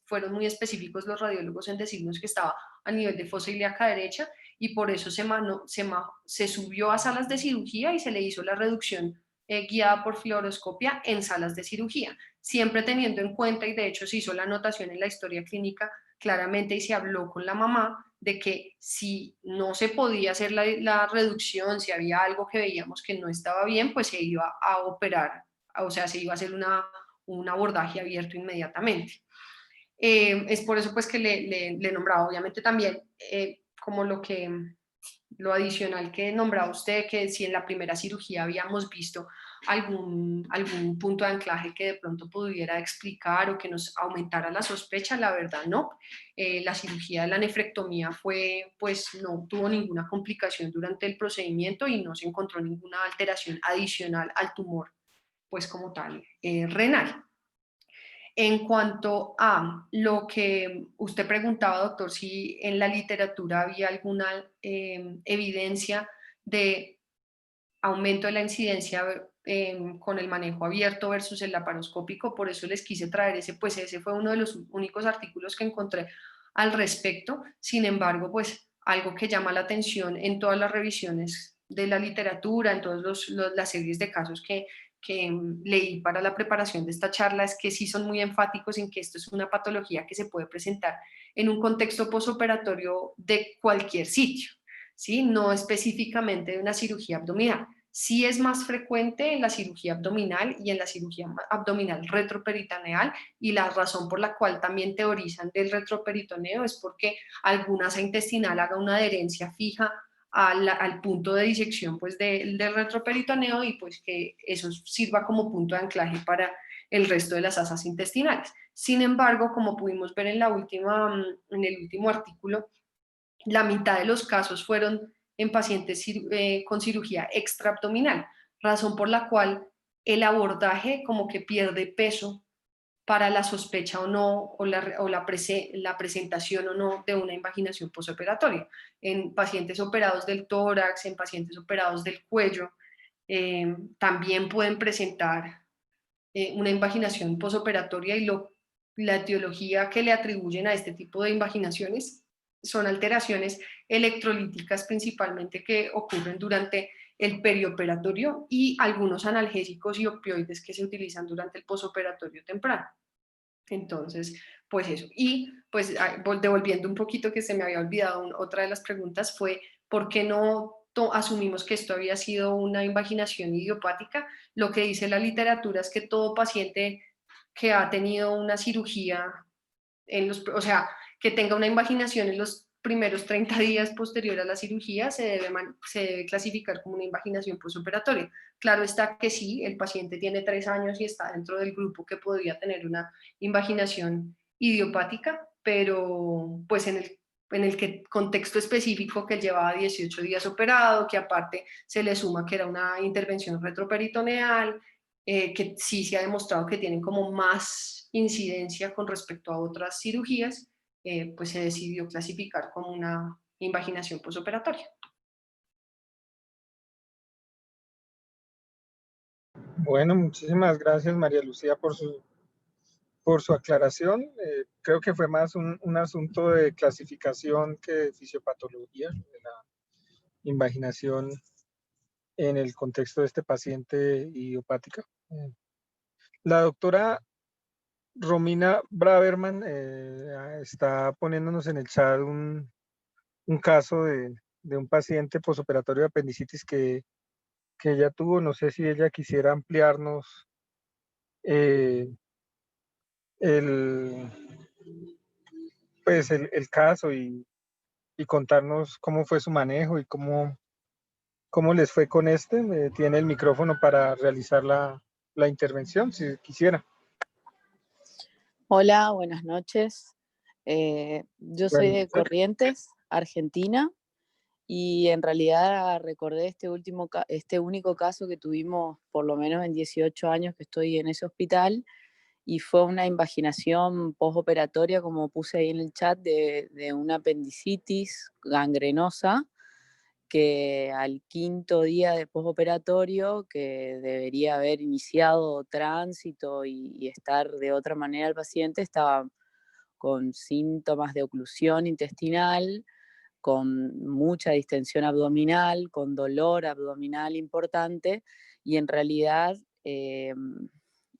fueron muy específicos los radiólogos en decirnos que estaba a nivel de fosa ilíaca derecha y por eso se subió a salas de cirugía y se le hizo la reducción guiada por fluoroscopia en salas de cirugía, siempre teniendo en cuenta y de hecho se hizo la anotación en la historia clínica claramente y se habló con la mamá de que si no se podía hacer la reducción, si había algo que veíamos que no estaba bien, pues se iba a operar, o sea, se iba a hacer un abordaje abierto inmediatamente. Es por eso pues que le nombraba, obviamente también como lo adicional que nombraba usted, que si en la primera cirugía habíamos visto algún punto de anclaje que de pronto pudiera explicar o que nos aumentara la sospecha, la verdad no. La cirugía de la nefrectomía pues no tuvo ninguna complicación durante el procedimiento y no se encontró ninguna alteración adicional al tumor, pues como tal, renal. En cuanto a lo que usted preguntaba, doctor, si en la literatura había alguna evidencia de aumento de la incidencia con el manejo abierto versus el laparoscópico, por eso les quise traer ese, pues ese fue uno de los únicos artículos que encontré al respecto. Sin embargo, pues algo que llama la atención en todas las revisiones de la literatura, en todas las series de casos que leí para la preparación de esta charla, es que sí son muy enfáticos en que esto es una patología que se puede presentar en un contexto posoperatorio de cualquier sitio, ¿sí? No específicamente de una cirugía abdominal. Sí es más frecuente en la cirugía abdominal y en la cirugía abdominal retroperitoneal, y la razón por la cual también teorizan del retroperitoneo es porque alguna asa intestinal haga una adherencia fija al punto de disección pues, del retroperitoneo, y pues que eso sirva como punto de anclaje para el resto de las asas intestinales. Sin embargo, como pudimos ver en en el último artículo, la mitad de los casos fueron en pacientes con cirugía extraabdominal, razón por la cual el abordaje como que pierde peso para la sospecha o no, o la presentación o no de una invaginación postoperatoria. En pacientes operados del tórax, en pacientes operados del cuello, también pueden presentar una invaginación postoperatoria, y la etiología que le atribuyen a este tipo de invaginaciones son alteraciones electrolíticas principalmente que ocurren durante el perioperatorio, y algunos analgésicos y opioides que se utilizan durante el posoperatorio temprano. Entonces, pues eso. Y pues devolviendo un poquito, que se me había olvidado, otra de las preguntas fue ¿por qué no asumimos que esto había sido una invaginación idiopática? Lo que dice la literatura es que todo paciente que ha tenido una cirugía, o sea, que tenga una invaginación en los primeros 30 días posterior a la cirugía, se debe clasificar como una invaginación postoperatoria. Claro está que sí, el paciente tiene 3 años y está dentro del grupo que podría tener una invaginación idiopática, pero pues en el contexto específico que él llevaba 18 días operado, que aparte se le suma que era una intervención retroperitoneal, que sí se ha demostrado que tienen como más incidencia con respecto a otras cirugías, pues se decidió clasificar como una invaginación postoperatoria. Bueno, muchísimas gracias, María Lucía, por su aclaración. Creo que fue más un asunto de clasificación que de fisiopatología, de la invaginación en el contexto de este paciente idiopática. La doctora Romina Braverman está poniéndonos en el chat un caso de un paciente posoperatorio de apendicitis que ella tuvo. No sé si ella quisiera ampliarnos eh, el, pues el caso y contarnos cómo fue su manejo y cómo les fue con este. Tiene el micrófono para realizar la intervención, si quisiera. Hola, buenas noches. Yo soy de Corrientes, Argentina, y en realidad recordé este único caso que tuvimos por lo menos en 18 años que estoy en ese hospital, y fue una invaginación postoperatoria, como puse ahí en el chat, de una apendicitis gangrenosa, que al 5.º día de postoperatorio, que debería haber iniciado tránsito y estar de otra manera el paciente, estaba con síntomas de oclusión intestinal, con mucha distensión abdominal, con dolor abdominal importante, y en realidad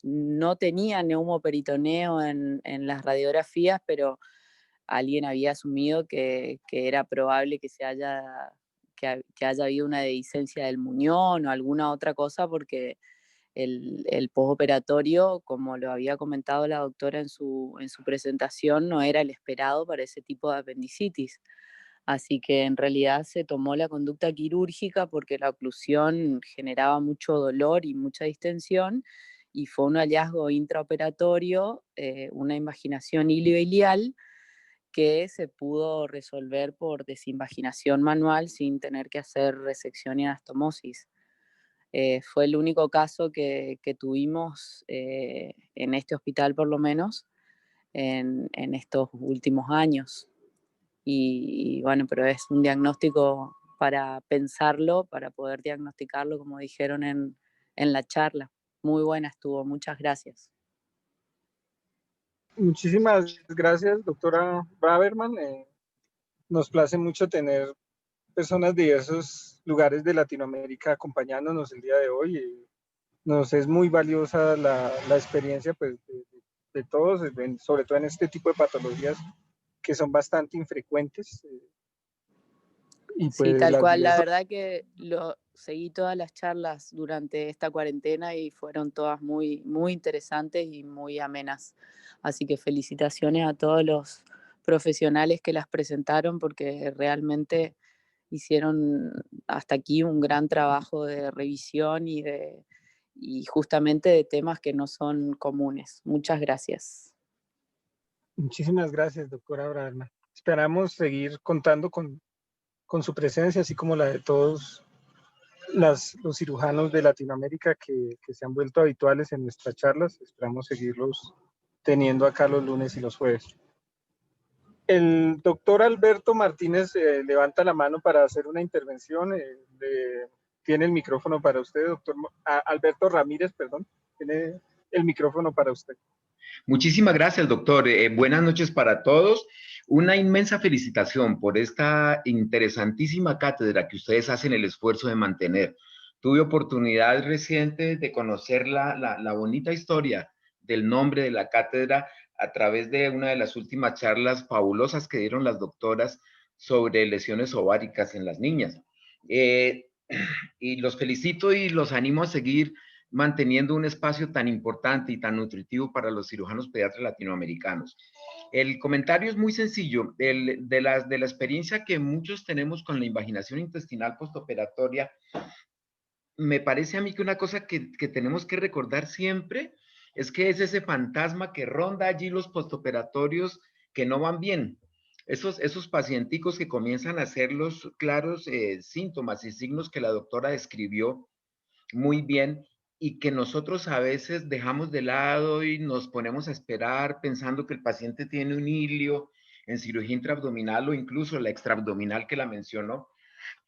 no tenía neumoperitoneo en las radiografías, pero alguien había asumido que era probable que haya habido una dehiscencia del muñón o alguna otra cosa, porque el postoperatorio, como lo había comentado la doctora en su presentación, no era el esperado para ese tipo de apendicitis. Así que en realidad se tomó la conducta quirúrgica porque la oclusión generaba mucho dolor y mucha distensión, y fue un hallazgo intraoperatorio, una invaginación ilioilial, que se pudo resolver por desinvaginación manual sin tener que hacer resección y anastomosis. Fue el único caso que tuvimos en este hospital, por lo menos, en estos últimos años. Y bueno, pero es un diagnóstico para pensarlo, para poder diagnosticarlo, como dijeron en la charla. Muy buena estuvo, muchas gracias. Muchísimas gracias, doctora Braverman. Nos place mucho tener personas de diversos lugares de Latinoamérica acompañándonos el día de hoy. Nos es muy valiosa la experiencia pues, de todos, sobre todo en este tipo de patologías que son bastante infrecuentes. Y Sí, pues tal las cual. La diversas... verdad que seguí todas las charlas durante esta cuarentena y fueron todas muy, muy interesantes y muy amenas. Así que felicitaciones a todos los profesionales que las presentaron porque realmente hicieron hasta aquí un gran trabajo de revisión y justamente de temas que no son comunes. Muchas gracias. Muchísimas gracias, doctora Braverman. Esperamos seguir contando con su presencia, así como la de todos los cirujanos de Latinoamérica que se han vuelto habituales en nuestras charlas. Esperamos seguirlos teniendo acá los lunes y los jueves. El doctor Alberto Martínez levanta la mano para hacer una intervención. Tiene el micrófono para usted, doctor Alberto Ramírez, perdón. Tiene el micrófono para usted. Muchísimas gracias, doctor. Buenas noches para todos. Una inmensa felicitación por esta interesantísima cátedra que ustedes hacen el esfuerzo de mantener. Tuve oportunidad reciente de conocer la bonita historia del nombre de la cátedra a través de una de las últimas charlas fabulosas que dieron las doctoras sobre lesiones ováricas en las niñas. Y los felicito y los animo a seguir manteniendo un espacio tan importante y tan nutritivo para los cirujanos pediatras latinoamericanos. El comentario es muy sencillo, de la experiencia que muchos tenemos con la invaginación intestinal postoperatoria. Me parece a mí que una cosa que tenemos que recordar siempre es que es ese fantasma que ronda allí los postoperatorios que no van bien. Esos pacienticos que comienzan a hacer los claros síntomas y signos que la doctora describió muy bien y que nosotros a veces dejamos de lado y nos ponemos a esperar pensando que el paciente tiene un hilio en cirugía intraabdominal o incluso la extraabdominal que la mencionó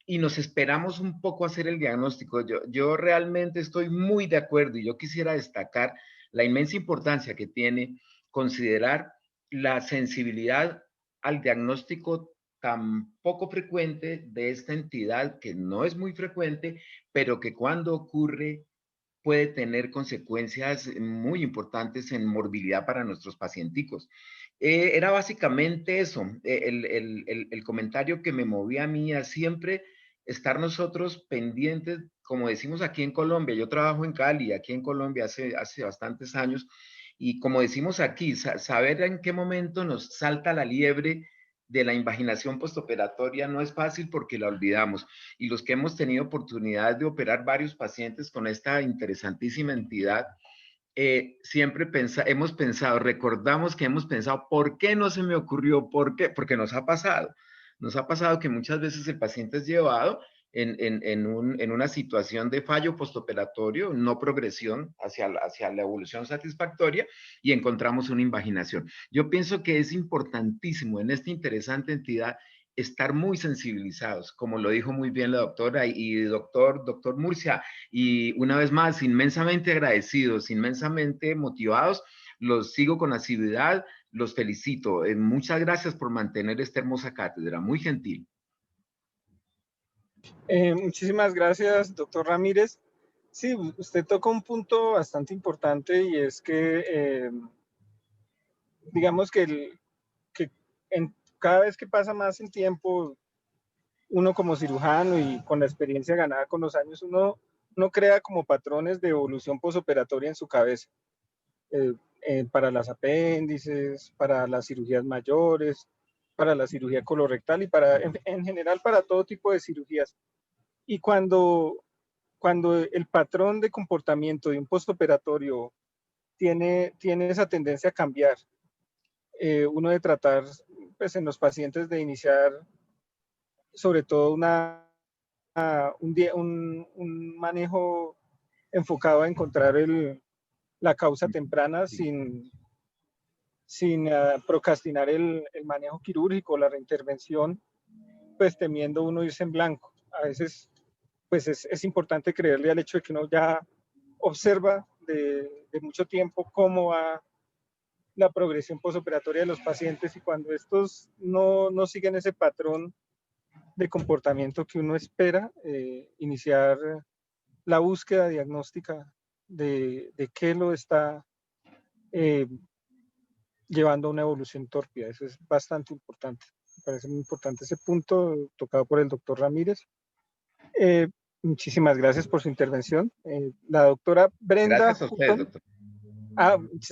y nos esperamos un poco a hacer el diagnóstico. Yo realmente estoy muy de acuerdo y yo quisiera destacar la inmensa importancia que tiene considerar la sensibilidad al diagnóstico tan poco frecuente de esta entidad, que no es muy frecuente, pero que cuando ocurre puede tener consecuencias muy importantes en morbilidad para nuestros pacienticos. Era básicamente eso, el comentario que me movía a mí a siempre estar nosotros pendientes, como decimos aquí en Colombia. Yo trabajo en Cali, aquí en Colombia hace bastantes años, y como decimos aquí, saber en qué momento nos salta la liebre de la invaginación postoperatoria no es fácil porque la olvidamos. Y los que hemos tenido oportunidad de operar varios pacientes con esta interesantísima entidad, siempre hemos pensado, recordamos que hemos pensado, ¿por qué no se me ocurrió? ¿Por qué? Porque nos ha pasado. Nos ha pasado que muchas veces el paciente es llevado en una situación de fallo postoperatorio, no progresión hacia la evolución satisfactoria, y encontramos una invaginación. Yo pienso que es importantísimo en esta interesante entidad estar muy sensibilizados, como lo dijo muy bien la doctora y doctor Murcia, y una vez más, inmensamente agradecidos, inmensamente motivados, los sigo con asiduidad, los felicito. Muchas gracias por mantener esta hermosa cátedra, muy gentil. Muchísimas gracias, doctor Ramírez. Sí, usted tocó un punto bastante importante y es que, digamos que cada vez que pasa más el tiempo, uno como cirujano y con la experiencia ganada con los años, uno crea como patrones de evolución posoperatoria en su cabeza. Para las apéndices, para las cirugías mayores, para la cirugía colorectal y en general para todo tipo de cirugías. Y cuando el patrón de comportamiento de un postoperatorio tiene esa tendencia a cambiar, uno de tratar, pues en los pacientes de iniciar sobre todo un manejo enfocado a encontrar la causa temprana sin procrastinar el manejo quirúrgico, la reintervención, pues temiendo uno irse en blanco. A veces pues es importante creerle al hecho de que uno ya observa de mucho tiempo cómo va la progresión posoperatoria de los pacientes, y cuando estos no siguen ese patrón de comportamiento que uno espera, iniciar la búsqueda diagnóstica de qué lo está llevando a una evolución tórpida. Eso es bastante importante. Me parece muy importante ese punto tocado por el doctor Ramírez. Muchísimas gracias por su intervención. La doctora Brenda Gracias a ustedes, doctor.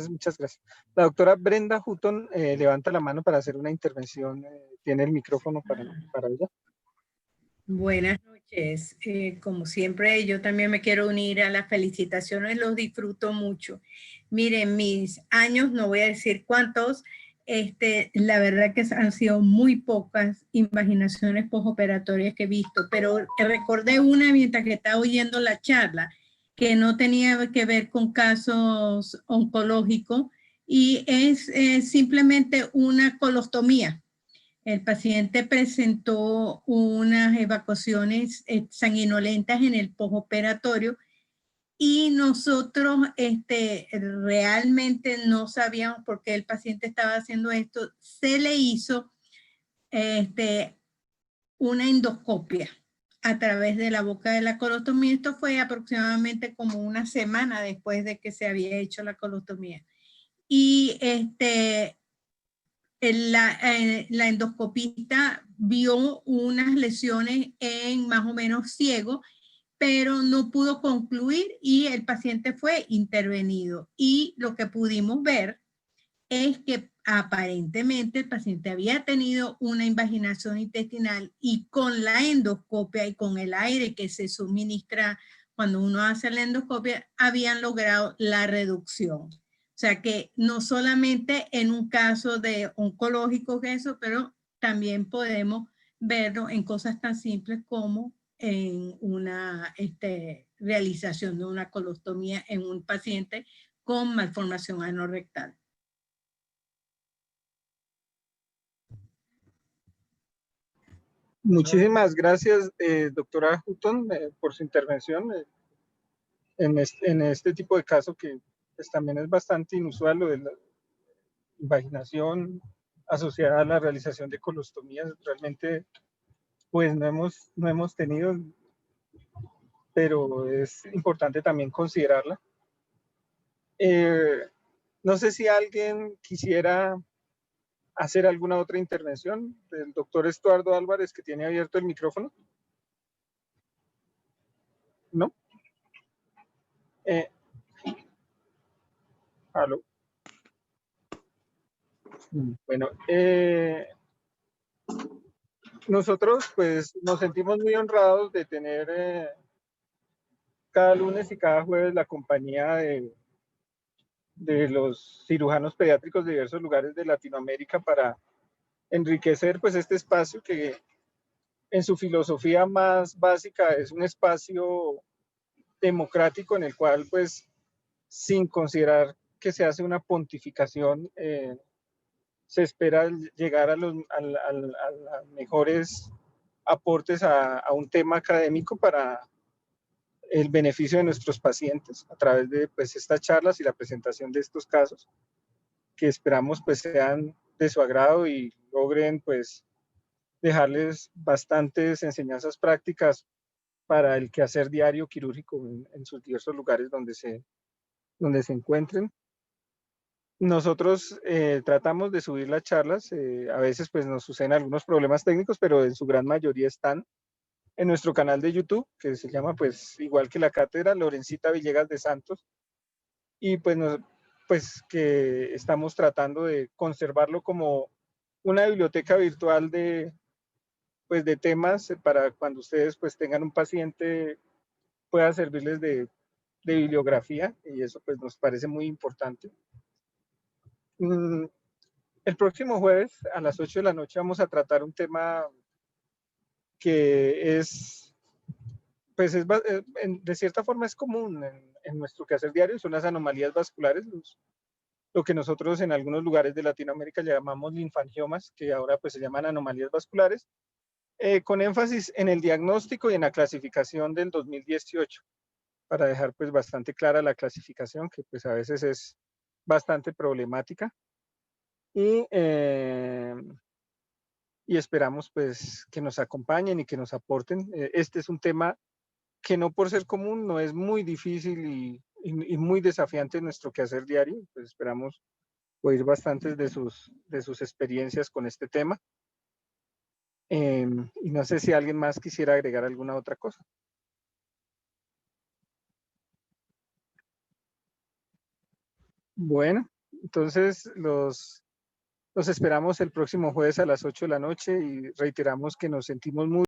Muchas gracias. La doctora Brenda Hutton levanta la mano para hacer una intervención. Tiene el micrófono para ella. Buenas noches. Como siempre, yo también me quiero unir a las felicitaciones, los disfruto mucho. Miren, mis años, no voy a decir cuántos, la verdad que han sido muy pocas invaginaciones posoperatorias que he visto, pero recordé una mientras que estaba oyendo la charla, que no tenía que ver con casos oncológicos, y es simplemente una colostomía. El paciente presentó unas evacuaciones sanguinolentas en el postoperatorio, y nosotros realmente no sabíamos por qué el paciente estaba haciendo esto. Se le hizo una endoscopia a través de la boca de la colostomía. Esto fue aproximadamente como una semana después de que se había hecho la colostomía. Y la endoscopista vio unas lesiones en más o menos ciego, pero no pudo concluir y el paciente fue intervenido. Y lo que pudimos ver es que aparentemente el paciente había tenido una invaginación intestinal, y con la endoscopia y con el aire que se suministra cuando uno hace la endoscopia, habían logrado la reducción. O sea que no solamente en un caso de oncológico que eso, pero también podemos verlo en cosas tan simples como en una realización de una colostomía en un paciente con malformación anorrectal. Muchísimas gracias, doctora Hutton, por su intervención en este tipo de caso que pues, también es bastante inusual, lo de la invaginación asociada a la realización de colostomías. Realmente pues no hemos tenido, pero es importante también considerarla. No sé si alguien quisiera hacer alguna otra intervención. El doctor Estuardo Álvarez, que tiene abierto el micrófono. ¿No? ¿Aló? Bueno, nosotros pues nos sentimos muy honrados de tener cada lunes y cada jueves la compañía de los cirujanos pediátricos de diversos lugares de Latinoamérica para enriquecer pues este espacio que en su filosofía más básica es un espacio democrático en el cual pues sin considerar que se hace una pontificación, se espera llegar a los mejores aportes a un tema académico para el beneficio de nuestros pacientes a través de pues, estas charlas y la presentación de estos casos, que esperamos pues sean de su agrado y logren pues dejarles bastantes enseñanzas prácticas para el quehacer diario quirúrgico en sus diversos lugares donde se encuentren. Nosotros tratamos de subir las charlas, a veces pues nos suceden algunos problemas técnicos, pero en su gran mayoría están en nuestro canal de YouTube, que se llama pues igual que la cátedra, Lorencita Villegas de Santos, y pues que estamos tratando de conservarlo como una biblioteca virtual de temas para cuando ustedes pues tengan un paciente pueda servirles de bibliografía, y eso pues nos parece muy importante. El próximo jueves a las 8 de la noche vamos a tratar un tema que es pues de cierta forma es común en nuestro quehacer diario, son las anomalías vasculares, lo que nosotros en algunos lugares de Latinoamérica llamamos linfangiomas, que ahora pues se llaman anomalías vasculares, con énfasis en el diagnóstico y en la clasificación del 2018, para dejar pues bastante clara la clasificación, que pues a veces es bastante problemática. Y esperamos pues que nos acompañen y que nos aporten. Este es un tema que no por ser común, no es muy difícil y muy desafiante en nuestro quehacer diario. Pues esperamos oír bastantes de sus experiencias con este tema. Y no sé si alguien más quisiera agregar alguna otra cosa. Bueno, entonces los esperamos el próximo jueves a las 8 de la noche y reiteramos que nos sentimos muy